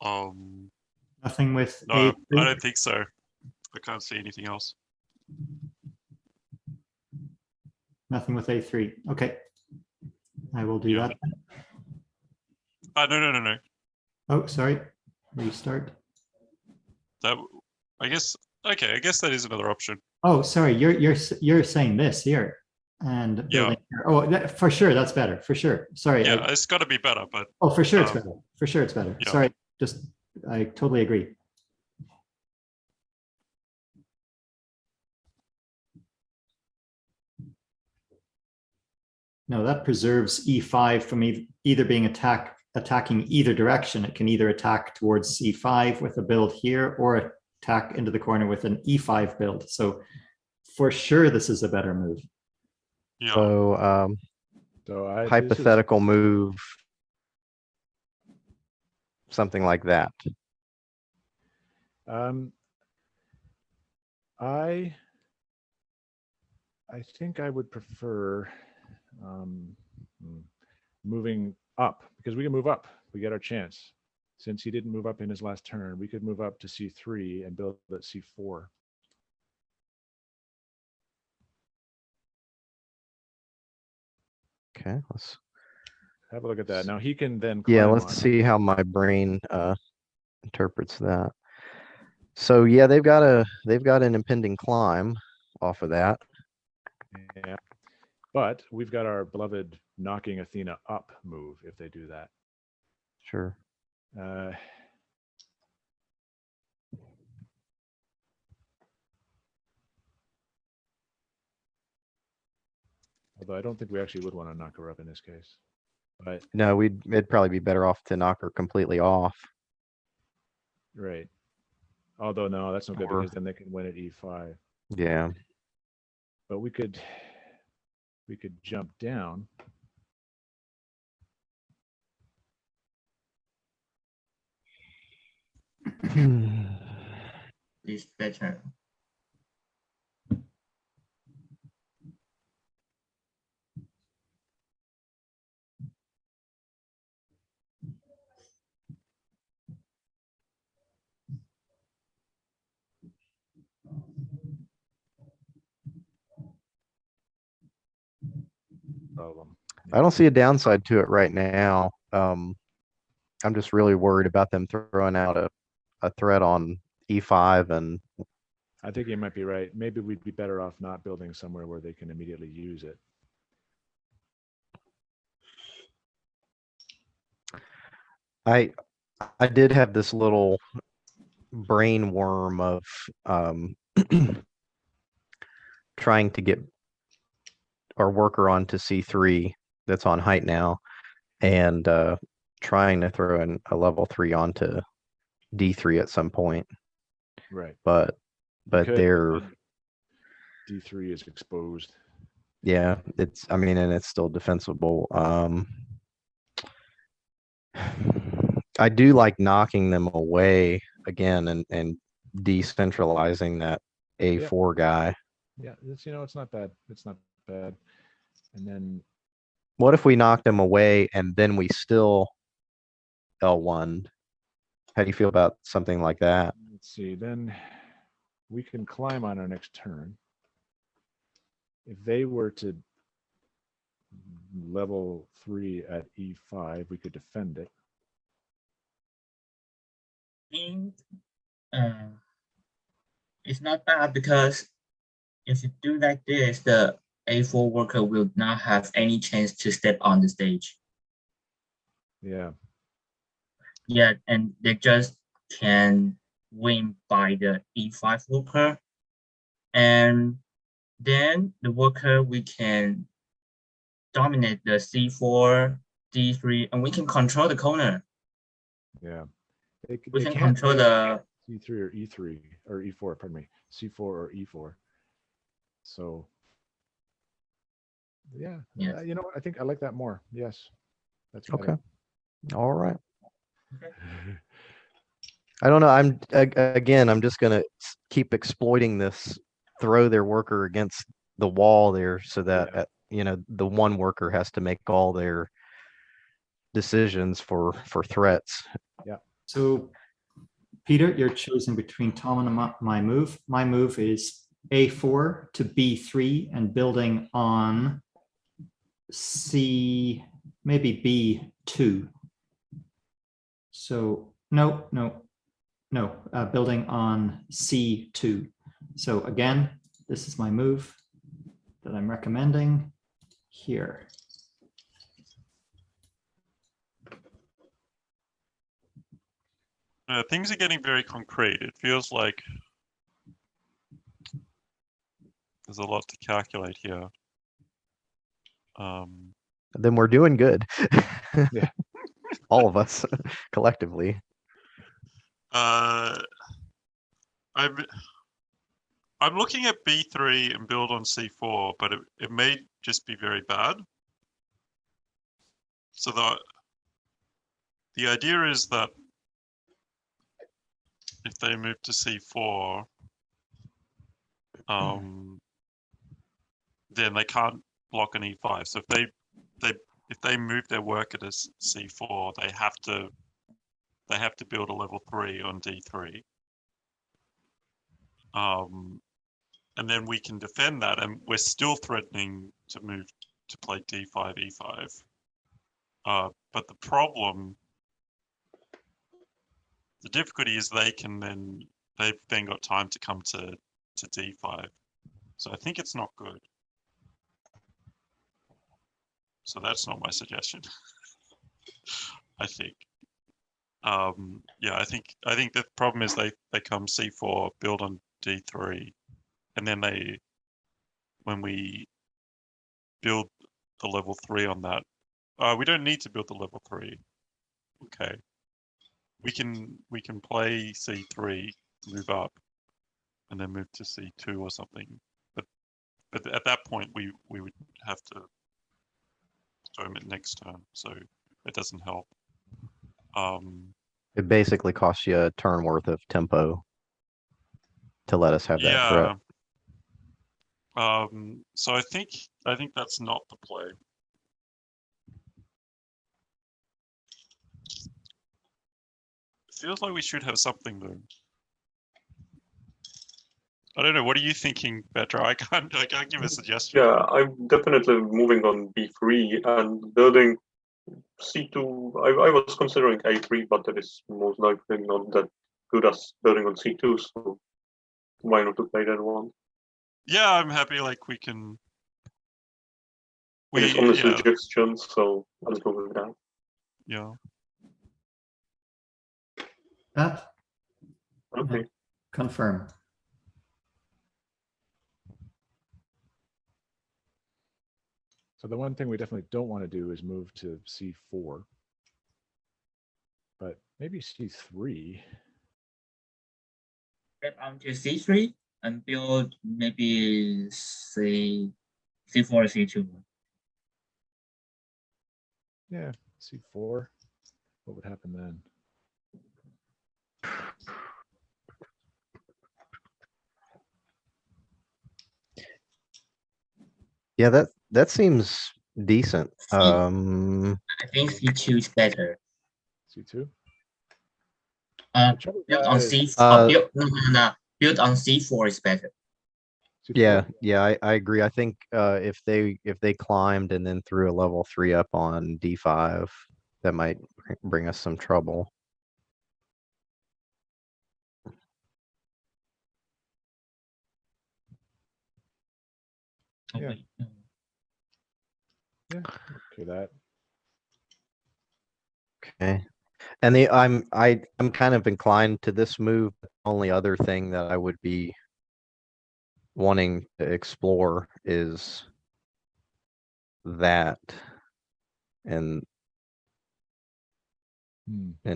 Speaker 1: Nothing with
Speaker 4: No,
Speaker 1: A3?
Speaker 4: I don't think so. I can't see anything else.
Speaker 1: Nothing with A3. Okay. I will do that.
Speaker 4: No.
Speaker 1: Oh, sorry. Restart.
Speaker 4: That, I guess. Okay, I guess that is another option.
Speaker 1: Oh, sorry. You're saying this here and building here. Oh, for sure. That's better. For sure. Sorry.
Speaker 4: Yeah, it's got to be better, but.
Speaker 1: Oh, for sure it's better. For sure it's better.
Speaker 4: Yeah.
Speaker 1: Sorry. I totally agree. No, that preserves E5 from either being attacking either direction. It can either attack towards C5 with a build here or attack into the corner with an E5 build. So for sure, this is a better move.
Speaker 4: Yeah.
Speaker 2: So hypothetical move, something like that.
Speaker 3: I think I would prefer moving up, because we can move up. We get our chance. Since he didn't move up in his last turn, we could move up to C3 and build at C4.
Speaker 2: Okay, let's
Speaker 3: Have a look at that. Now he can then
Speaker 2: yeah,
Speaker 3: climb
Speaker 2: let's
Speaker 3: on it.
Speaker 2: see how my brain interprets that. So yeah, they've got an impending climb off of that.
Speaker 3: Yeah. But we've got our beloved knocking Athena up move if they do that.
Speaker 2: Sure.
Speaker 3: Although I don't think we actually would want to knock her up in this case. But
Speaker 2: No, it'd probably be better off to knock her completely off.
Speaker 3: right. Although no, that's no good
Speaker 2: Or-
Speaker 3: because then they can win at e5.
Speaker 2: Yeah.
Speaker 3: But we could jump down.
Speaker 6: It's better.
Speaker 3: Problem.
Speaker 2: I don't see a downside to it right now. I'm just really worried about them throwing out a threat on e5 and
Speaker 3: I think you might be right. Maybe we'd be better off not building somewhere where they can immediately use it.
Speaker 2: I did have this little brain worm of trying to get our worker onto c3 that's on height now, and trying to throw in a level 3 onto d3 at some point.
Speaker 3: Right.
Speaker 2: But
Speaker 3: Because
Speaker 2: they're
Speaker 3: d3 is exposed.
Speaker 2: yeah, it's and it's still defensible. I do like knocking them away again and decentralizing that a4 guy.
Speaker 3: Yeah, it's not bad. It's not bad. And then
Speaker 2: What if we knocked them away and then we still L1? How do you feel about something like that?
Speaker 3: let's see. Then we can climb on our next turn. If they were to level 3 at e5, we could defend it.
Speaker 6: And it's not bad because if you do like this, the A4 worker will not have any chance to step on the stage.
Speaker 3: Yeah.
Speaker 6: Yeah, and they just can win by the E5 worker. And then the worker, we can dominate the C4, D3, and we can control the corner.
Speaker 3: Yeah.
Speaker 6: We can control the
Speaker 3: C3 or E3 or E4, pardon me, C4 or E4. So yeah,
Speaker 6: Yes.
Speaker 3: you know what? I think I like that more. Yes. That's
Speaker 2: Okay.
Speaker 3: better.
Speaker 2: All right.
Speaker 6: Okay.
Speaker 2: I don't know. I'm just gonna keep exploiting this. Throw their worker against the wall there, so that the one worker has to make all their decisions for threats.
Speaker 3: Yeah.
Speaker 1: So, Peter, you're choosing between Tom and my move. My move is A4 to B3 and building on C, maybe B2. So no, building on C2. So again, this is my move that I'm recommending here.
Speaker 4: Things are getting very concrete. It feels like there's a lot to calculate here.
Speaker 2: Then we're doing good.
Speaker 3: Yeah.
Speaker 2: All of us collectively.
Speaker 4: I'm looking at B3 and build on C4, but it may just be very bad. So the idea is that if they move to C4, then they can't block an E5. So if they move their worker to C4, they have to build a level 3 on D3. And then we can defend that, and we're still threatening to move to play d5, e5. But the problem, the difficulty is they've then got time to come to d5. So I think it's not good. So that's not my suggestion. I think. Yeah, I think the problem is they come c4, build on d3, and then when we build the level 3 on that, we don't need to build the level 3. Okay, we can play c3, move up, and then move to c2 or something. But at that point we would have to storm it next turn, so it doesn't help.
Speaker 2: It basically costs you a turn worth of tempo to let us have that threat.
Speaker 4: So I think that's not the play. It feels like we should have something though. I don't know. What are you thinking, Petra? I can't give a suggestion.
Speaker 5: Yeah, I'm definitely moving on b3 and building c2. I was considering a3, but that is most likely not that good as building on c2. So why not to play that one?
Speaker 4: Yeah, I'm happy. Like we can.
Speaker 5: It's only suggestions, so I'll go with that.
Speaker 4: Yeah.
Speaker 1: That
Speaker 5: Okay.
Speaker 1: confirm.
Speaker 3: So the one thing we definitely don't want to do is move to c4, but maybe c3.
Speaker 6: Step onto c3 and build maybe c4, c2.
Speaker 3: Yeah, c4. What would happen then?
Speaker 2: Yeah, that seems decent.
Speaker 6: I think c2 is better.
Speaker 3: c2.
Speaker 6: Build on c4. Build on c4 is better.
Speaker 2: Yeah, I agree. I think if they climbed and then threw a level 3 up on d5, that might bring us some trouble.
Speaker 3: Yeah.
Speaker 6: Okay.
Speaker 3: Yeah, okay, that.
Speaker 2: Okay. And I'm kind of inclined to this move. The only other thing that I would be wanting to explore is that and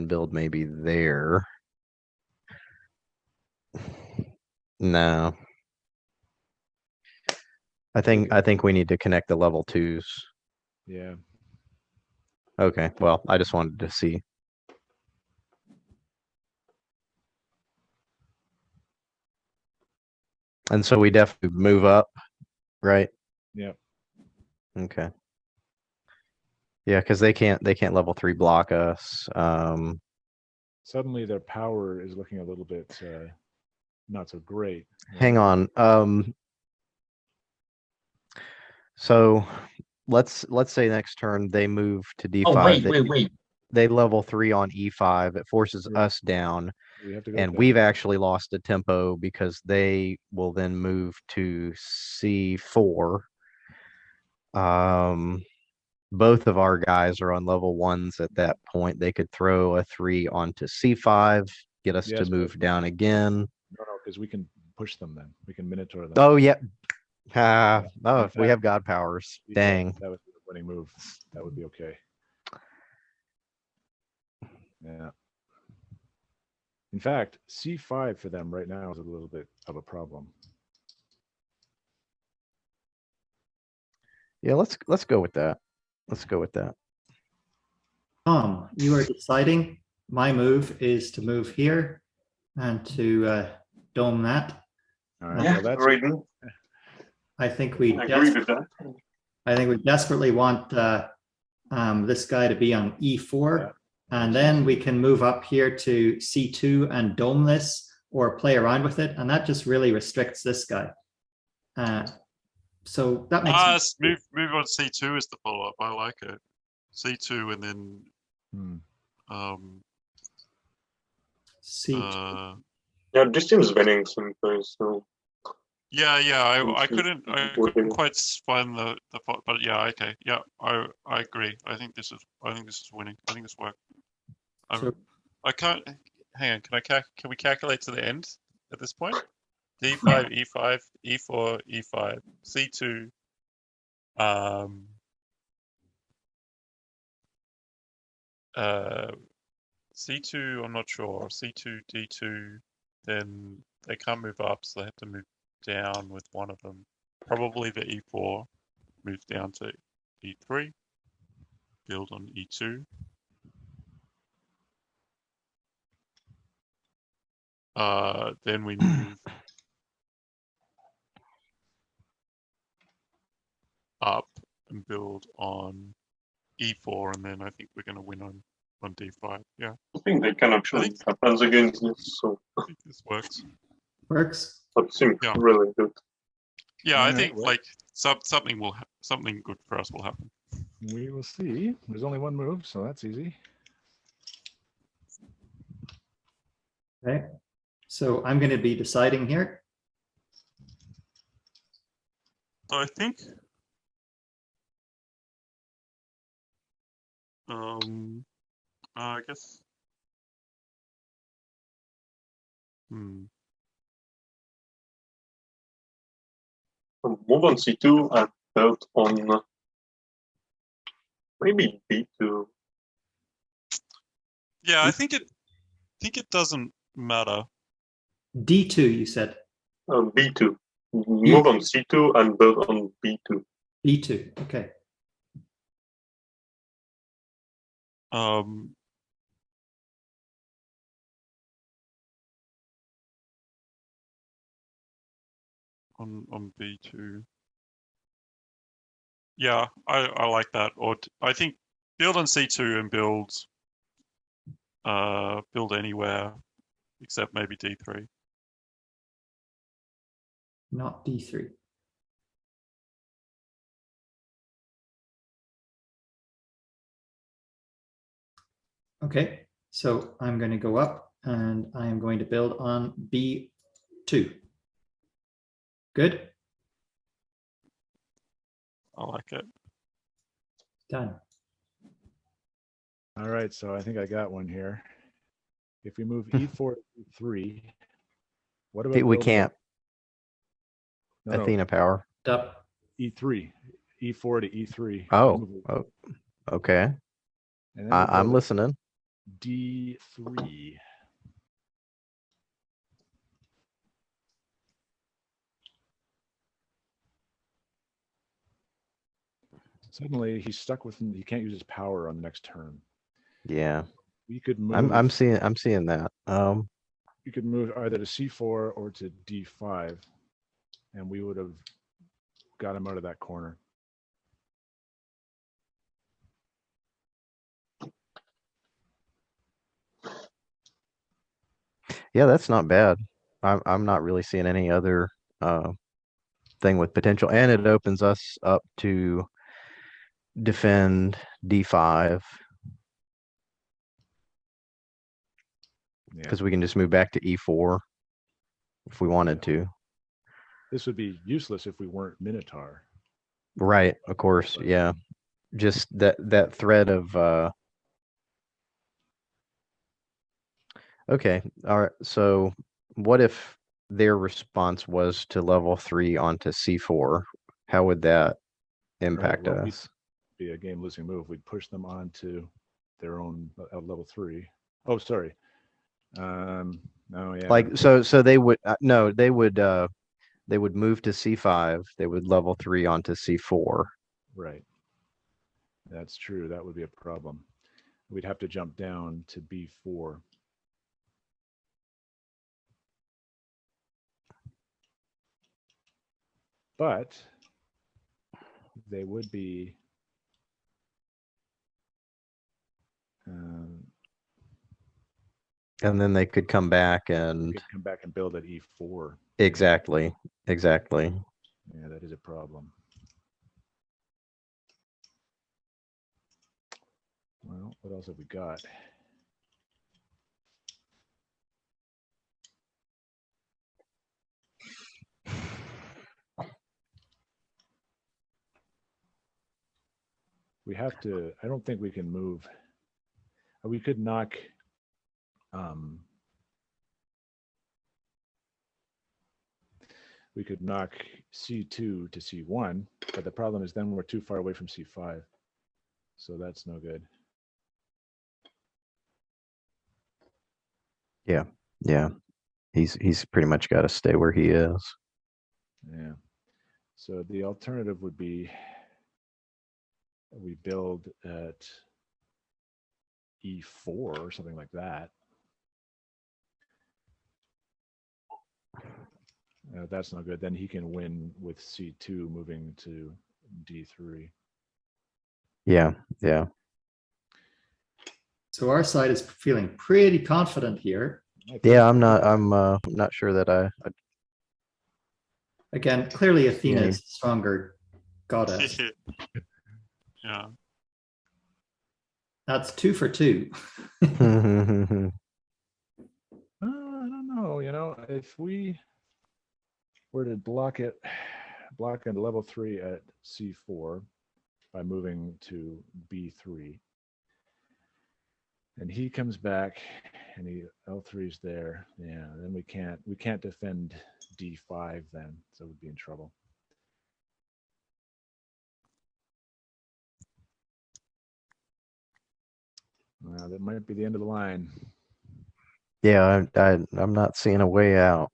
Speaker 2: build maybe there. No. I think we need to connect the level 2s.
Speaker 3: Yeah.
Speaker 2: Okay, well, I just wanted to see. And so we definitely move up, right?
Speaker 3: Yeah.
Speaker 2: Okay. Yeah, because they can't level 3 block us.
Speaker 3: Suddenly their power is looking a little bit not so great.
Speaker 2: Hang on. So let's say next turn they move to d5.
Speaker 6: Oh, wait.
Speaker 2: They level 3 on e5. It forces us down.
Speaker 3: We have to go
Speaker 2: And
Speaker 3: down.
Speaker 2: we've actually lost a tempo because they will then move to c4. Both of our guys are on level 1s at that point. They could throw a 3 onto c5, get us to move down again.
Speaker 3: No, because we can push them then. We can Minotaur them.
Speaker 2: Oh, yeah. If we have god powers. Dang.
Speaker 3: That would be the winning move. That would be okay. Yeah. In fact, c5 for them right now is a little bit of a problem.
Speaker 2: Yeah, let's go with that. Let's go with that.
Speaker 1: Tom, you are deciding. My move is to move here and to dome that.
Speaker 3: All right.
Speaker 5: Yeah,
Speaker 3: Well, that's
Speaker 5: right.
Speaker 1: I think we
Speaker 5: I agree with that.
Speaker 1: desperately want this guy to be on e4,
Speaker 3: Yeah.
Speaker 1: and then we can move up here to c2 and dome this or play around with it, and that just really restricts this guy. So that makes sense.
Speaker 4: Move on C2 is the follow-up. I like it. C2 and then
Speaker 1: C2.
Speaker 5: Yeah, this seems winning simply. So
Speaker 4: yeah, I
Speaker 5: Let's see.
Speaker 4: couldn't quite find the but yeah, okay. Yeah, I agree. I think this is winning. I think this worked.
Speaker 1: So-
Speaker 4: I can't hang on, can we calculate to the end at this point? D5, E5, E4, E5, C2, C2, I'm not sure. C2, D2, then they can't move up, so they have to move down with one of them. Probably the E4 moves down to E3, build on E2. Then we move up and build on E4, and then I think we're going to win on D5. Yeah,
Speaker 5: I think they can actually happen against this. So
Speaker 4: I think this works.
Speaker 1: Works.
Speaker 5: that seems
Speaker 4: Yeah.
Speaker 5: really good.
Speaker 4: Yeah, I
Speaker 3: Alright,
Speaker 4: think
Speaker 3: well-
Speaker 4: like something good for us will happen.
Speaker 3: We will see. There's only one move, so that's easy.
Speaker 1: Okay. So I'm going to be deciding here.
Speaker 4: I think I guess
Speaker 5: Move on C2 and build on maybe B2.
Speaker 4: yeah, I think it doesn't matter.
Speaker 1: D2, you said.
Speaker 5: B2. Move on C2 and build on B2.
Speaker 1: B2. Okay.
Speaker 4: On B2. Yeah, I like that. Or I think build on C2 and build anywhere except maybe D3.
Speaker 1: Not D3. Okay. So I'm going to go up and I am going to build on B2. Good.
Speaker 4: I like it.
Speaker 1: Done.
Speaker 3: All right, so I think I got one here. If we move E4 to E3, what about
Speaker 2: We
Speaker 3: building-
Speaker 2: can't.
Speaker 3: No,
Speaker 2: Athena power.
Speaker 1: Up.
Speaker 3: E3, E4 to E3.
Speaker 2: Oh,
Speaker 3: Move it.
Speaker 2: oh, okay.
Speaker 3: And then we
Speaker 2: I'm
Speaker 3: build
Speaker 2: listening.
Speaker 3: D3. Suddenly he's stuck with him. He can't use his power on the next turn.
Speaker 2: Yeah,
Speaker 3: We could move.
Speaker 2: I'm seeing that.
Speaker 3: You could move either to C4 or to D5, and we would have got him out of that corner.
Speaker 2: Yeah, that's not bad. I'm not really seeing any other thing with potential, and it opens us up to defend D5
Speaker 3: Yeah.
Speaker 2: because we can just move back to E4 if we wanted to.
Speaker 3: This would be useless if we weren't Minotaur.
Speaker 2: Right, of course, yeah. Just that threat of okay, all right. So what if their response was to level 3 onto C4? How would that impact
Speaker 3: well,
Speaker 2: us?
Speaker 3: Be a game losing move. We'd push them onto their own level 3. Oh, sorry. No, yeah.
Speaker 2: Like so they would no, they would move to C5, they would level 3 onto C4.
Speaker 3: Right. That's true. That would be a problem. We'd have to jump down to B4. But they would be
Speaker 2: And then they could come back and
Speaker 3: build at E4.
Speaker 2: exactly.
Speaker 3: Yeah, that is a problem. Well, what else have we got? We have to, I don't think we can move. We could knock we could knock C2 to C1, but the problem is then we're too far away from C5. So that's no good.
Speaker 2: Yeah. He's pretty much got to stay where he is.
Speaker 3: Yeah. So the alternative would be we build at E4 or something like that. That's not good. Then he can win with C2 moving to D3.
Speaker 2: Yeah.
Speaker 1: So our side is feeling pretty confident here.
Speaker 2: Yeah, I'm not sure that I
Speaker 1: Again, clearly Athena
Speaker 2: Yeah.
Speaker 1: is stronger goddess.
Speaker 4: Yeah.
Speaker 1: That's 2 for 2.
Speaker 3: I don't know, if we were to block into level 3 at C4 by moving to B3, and he comes back and L3 is there, yeah, then we can't defend D5 then, so we'd be in trouble. Well, that might be the end of the line.
Speaker 2: Yeah, I'm not seeing a way out.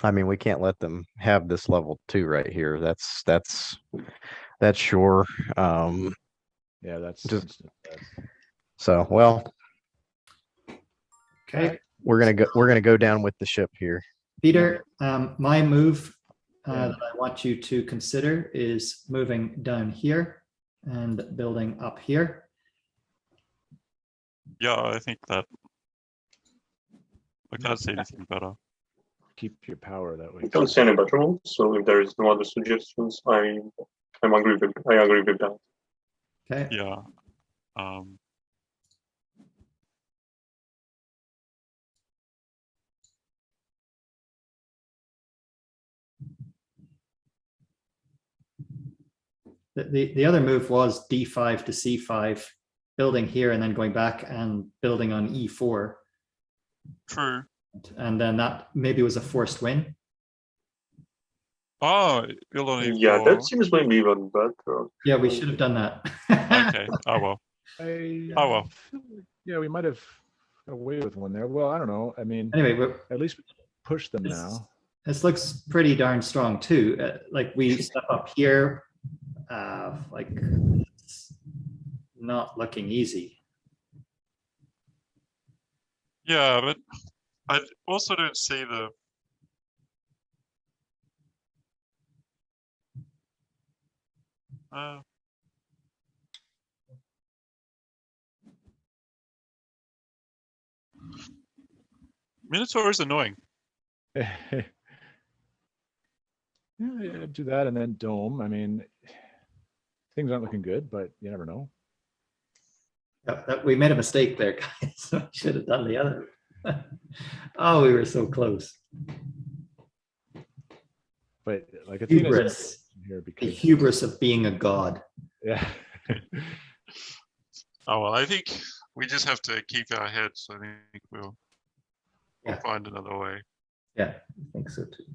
Speaker 2: I mean, we can't let them have this level 2 right here. That's sure.
Speaker 3: Yeah, that's
Speaker 2: Just-
Speaker 3: instant death.
Speaker 2: So, well,
Speaker 1: Okay,
Speaker 2: we're gonna go down with the ship here.
Speaker 1: Peter, my move
Speaker 3: Yeah.
Speaker 1: that I want you to consider is moving down here and building up here.
Speaker 4: Yeah, I think that I can't see anything better.
Speaker 3: Keep your power that way.
Speaker 5: I don't see any better one. So if there is no other suggestions, I agree with that.
Speaker 1: Okay,
Speaker 4: Yeah.
Speaker 1: the other move was D5 to C5, building here and then going back and building on E4.
Speaker 4: True.
Speaker 1: And then that maybe was a forced win.
Speaker 4: Oh, build on E4.
Speaker 5: Yeah, that seems maybe even better.
Speaker 1: Yeah, we should have done that.
Speaker 4: Okay. Oh well.
Speaker 3: Oh
Speaker 4: well.
Speaker 3: Yeah, we might have got away with one there. Well, I don't know. I mean,
Speaker 1: Anyway,
Speaker 3: at least we push them
Speaker 1: It's-
Speaker 3: now.
Speaker 1: this looks pretty darn strong too. Like we step up here, like it's not looking easy.
Speaker 4: Yeah, but I also don't see the. Minotaur is annoying.
Speaker 3: Yeah, do that and then dome. I mean, things aren't looking good, but you never know.
Speaker 1: We made a mistake there, guys. So I should have done the other. Oh, we were so close.
Speaker 3: But like Athena's
Speaker 1: Hubris.
Speaker 3: here
Speaker 1: The
Speaker 3: because
Speaker 1: hubris of being a god.
Speaker 3: yeah.
Speaker 4: Oh well, I think we just have to keep our heads. I think we'll
Speaker 1: Yeah.
Speaker 4: find another way.
Speaker 1: Yeah, I think so too.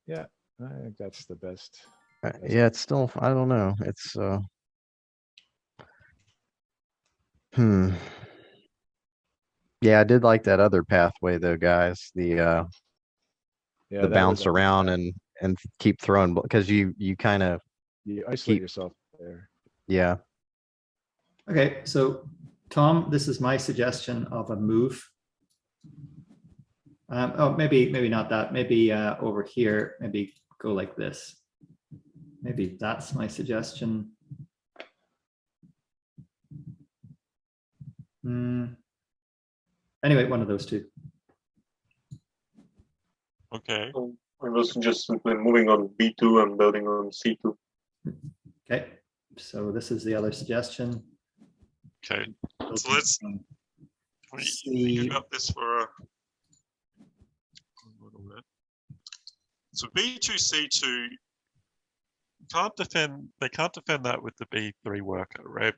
Speaker 3: Yeah, I think that's the best.
Speaker 2: Yeah, it's still, I don't know. It's Yeah, I did like that other pathway though, guys. The
Speaker 3: Yeah, that
Speaker 2: bounce
Speaker 3: was-
Speaker 2: around and keep throwing, because you kind of,
Speaker 3: you isolate
Speaker 2: keep-
Speaker 3: yourself there.
Speaker 2: yeah.
Speaker 1: Okay, so Tom, this is my suggestion of a move. Oh, maybe not that. Maybe over here, maybe go like this. Maybe that's my suggestion. Anyway, one of those two.
Speaker 4: Okay.
Speaker 5: So I was just simply moving on B2 and building on C2.
Speaker 1: Okay, so this is the other suggestion.
Speaker 4: Okay. So let's we think about this for a little bit. So B2 C2 can't defend. They can't defend that with the B3 worker, right?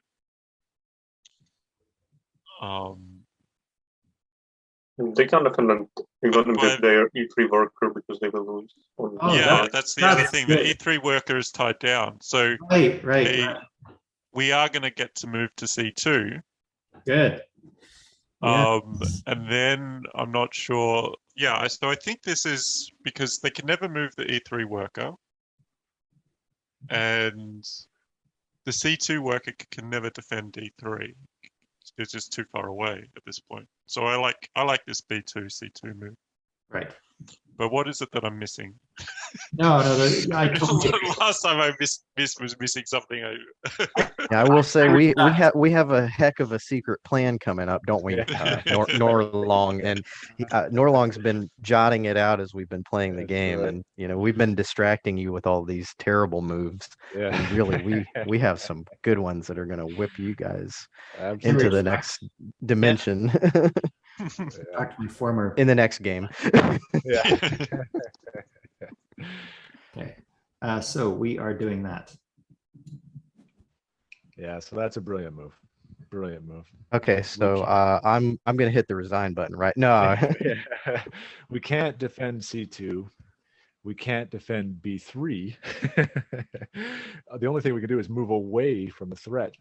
Speaker 5: They can't defend them even
Speaker 4: But
Speaker 5: with their E3 worker because they will lose. On
Speaker 1: Oh,
Speaker 4: yeah,
Speaker 5: D5.
Speaker 4: that's the other
Speaker 1: that's
Speaker 4: thing.
Speaker 1: good.
Speaker 4: The E3 worker is tied down, so
Speaker 1: Right, right,
Speaker 4: they-
Speaker 1: right.
Speaker 4: we are going to get to move to C2.
Speaker 1: Good. Yeah.
Speaker 4: And then I'm not sure. Yeah, so I think this is because they can never move the E3 worker, and the C2 worker can never defend D3. It's just too far away at this point. So I like this B2 C2 move.
Speaker 1: Right.
Speaker 4: But what is it that I'm missing?
Speaker 1: No, I totally
Speaker 4: Last time I was missing something.
Speaker 2: Yeah, I will say we have a heck of a secret plan coming up, don't we, Norlong? And Norlong's been jotting it out as we've been playing the game,
Speaker 3: right.
Speaker 2: and we've been distracting you with all these terrible moves.
Speaker 3: Yeah.
Speaker 2: And really, we have some good ones that are going to whip you guys
Speaker 3: Absolutely.
Speaker 2: into the next dimension
Speaker 1: back to my former.
Speaker 2: in the next game.
Speaker 3: Yeah.
Speaker 1: Okay. So we are doing that.
Speaker 3: Yeah. So that's a brilliant move. Brilliant move.
Speaker 2: Okay, so I'm gonna hit the resign button, right? No.
Speaker 3: We can't defend C2. We can't defend B3. The only thing we can do is move away from the threat.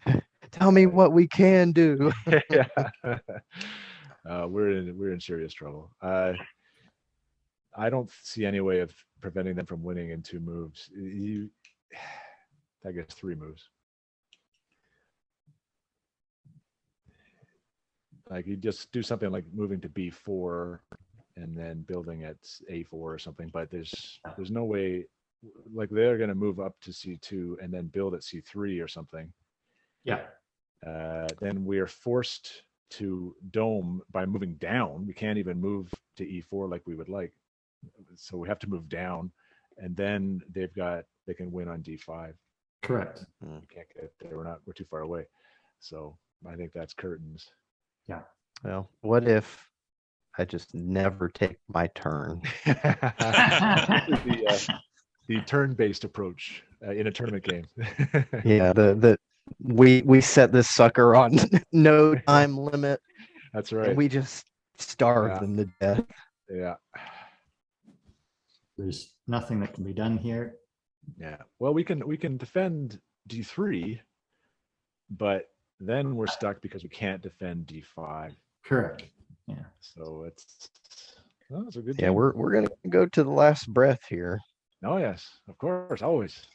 Speaker 2: Tell me what we can do.
Speaker 3: Yeah. We're in serious trouble. I don't see any way of preventing them from winning in 2 moves. I guess 3 moves. Like you just do something like moving to B4 and then building at A4 or something, but there's no way, like they're going to move up to C2 and then build at C3 or something.
Speaker 1: Yeah.
Speaker 3: Then we are forced to dome by moving down. We can't even move to E4 like we would like. So we have to move down, and then they can win on D5.
Speaker 1: Correct.
Speaker 3: We can't get there. We're too far away. So I think that's curtains.
Speaker 1: Yeah.
Speaker 2: Well, what if I just never take my turn?
Speaker 3: The turn-based approach in a tournament game.
Speaker 2: Yeah, we set this sucker on no time limit.
Speaker 3: That's right.
Speaker 2: And we just starve them to death.
Speaker 3: Yeah.
Speaker 1: There's nothing that can be done here.
Speaker 3: Yeah. Well, we can defend D3, but then we're stuck because we can't defend D5.
Speaker 1: Correct. Yeah.
Speaker 3: So it's a good.
Speaker 2: Yeah,
Speaker 3: game.
Speaker 2: we're gonna go to the last breath here.
Speaker 3: Oh yes, of course, always.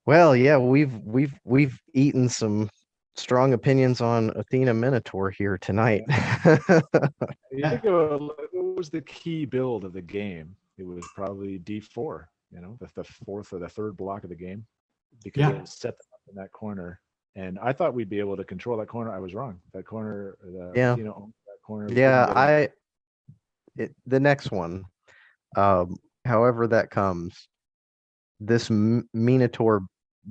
Speaker 2: Well, yeah, we've eaten some strong opinions on Athena Minotaur here tonight.
Speaker 3: You think about what was the key build of the game? It was probably D4. The fourth or the third block of the game, because it set them up in that corner. And I thought we'd be able to control that corner. I was wrong. That corner, that corner.
Speaker 2: Yeah, the next one, however that comes, this Minotaur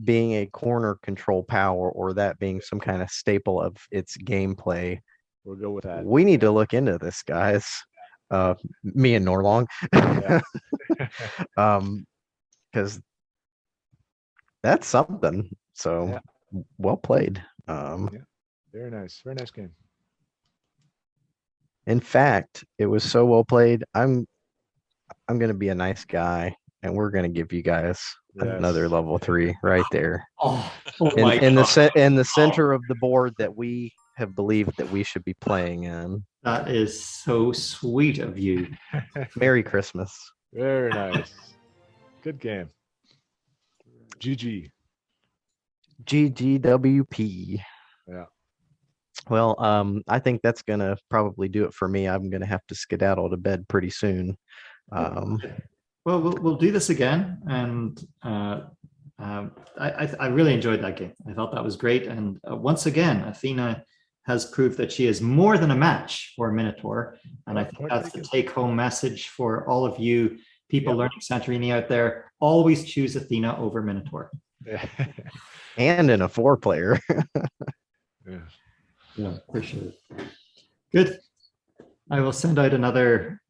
Speaker 2: being a corner control power, or that being some kind of staple of its gameplay.
Speaker 3: We'll go with that.
Speaker 2: We need to look into this, guys. Me and Norlong. Because that's something. So well played.
Speaker 3: Very nice game.
Speaker 2: In fact, it was so well played. I'm gonna be a nice guy, and we're gonna give you guys another level 3 right there. In the center of the board that we have believed that we should be playing in.
Speaker 1: That is so sweet of you.
Speaker 2: Merry Christmas.
Speaker 3: Very nice. Good game. GG.
Speaker 2: GGWP.
Speaker 3: Yeah.
Speaker 2: Well, I think that's gonna probably do it for me. I'm gonna have to skedaddle to bed pretty soon.
Speaker 1: Well, we'll do this again, and I really enjoyed that game. I thought that was great, and once again, Athena has proved that she is more than a match for Minotaur, and I think that's the take-home message for all of you people learning Santorini out there. Always choose Athena over Minotaur.
Speaker 2: And in a 4-player.
Speaker 1: Yeah, for sure. Good. I will send out another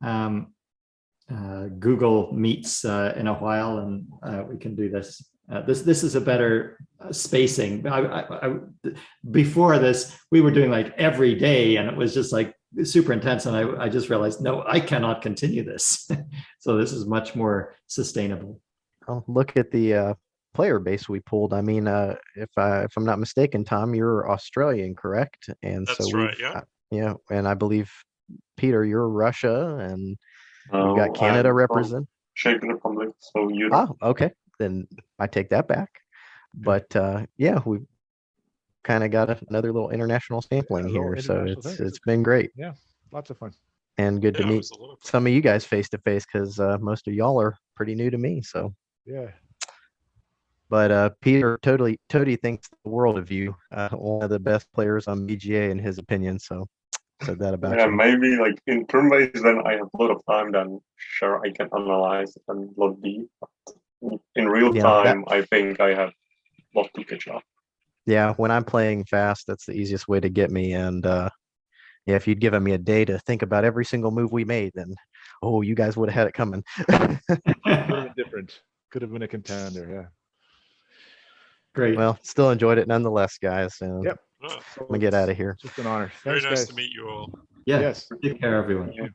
Speaker 1: Google Meets in a while, and we can do this. This is a better spacing. Before this, we were doing like every day, and it was just like super intense. And I just realized, no, I cannot continue this. So this is much more sustainable.
Speaker 2: I'll look at the player base we pulled. I mean, if I'm not mistaken, Tom, you're Australian, correct? And
Speaker 4: That's
Speaker 2: so
Speaker 4: right. Yeah.
Speaker 2: And I believe Peter, you're Russia, and we've got
Speaker 5: I'm
Speaker 2: Canada
Speaker 5: from
Speaker 2: represent.
Speaker 5: Czech Republic, so Europe.
Speaker 2: Oh, okay. Then I take that back. But we've kind of got another little international sampling here, so it's been great.
Speaker 3: Yeah, lots of fun.
Speaker 2: And good to meet some of you guys face to face, because most of y'all are pretty new to me. So
Speaker 3: yeah.
Speaker 2: But Peter totally thinks the world of you. One of the best players on BGA in his opinion. So said that about you.
Speaker 5: Maybe like in turn based, then I have a lot of time. Then sure, I can analyze and lot deep. In real time, I think I have a lot to catch up.
Speaker 2: Yeah, when I'm playing fast, that's the easiest way to get me. And if you'd given me a day to think about every single move we made, then you guys would have had it coming.
Speaker 3: Could have been different. Could have been a contender. Yeah.
Speaker 1: Great.
Speaker 2: Well, still enjoyed it nonetheless, guys.
Speaker 3: Yep.
Speaker 2: I'm gonna get out of here.
Speaker 3: Just an honor.
Speaker 4: Very
Speaker 3: Thanks,
Speaker 4: nice
Speaker 3: guys.
Speaker 4: to meet you all.
Speaker 1: Yeah.
Speaker 3: Yes.
Speaker 1: Take care, everyone.
Speaker 3: Yeah.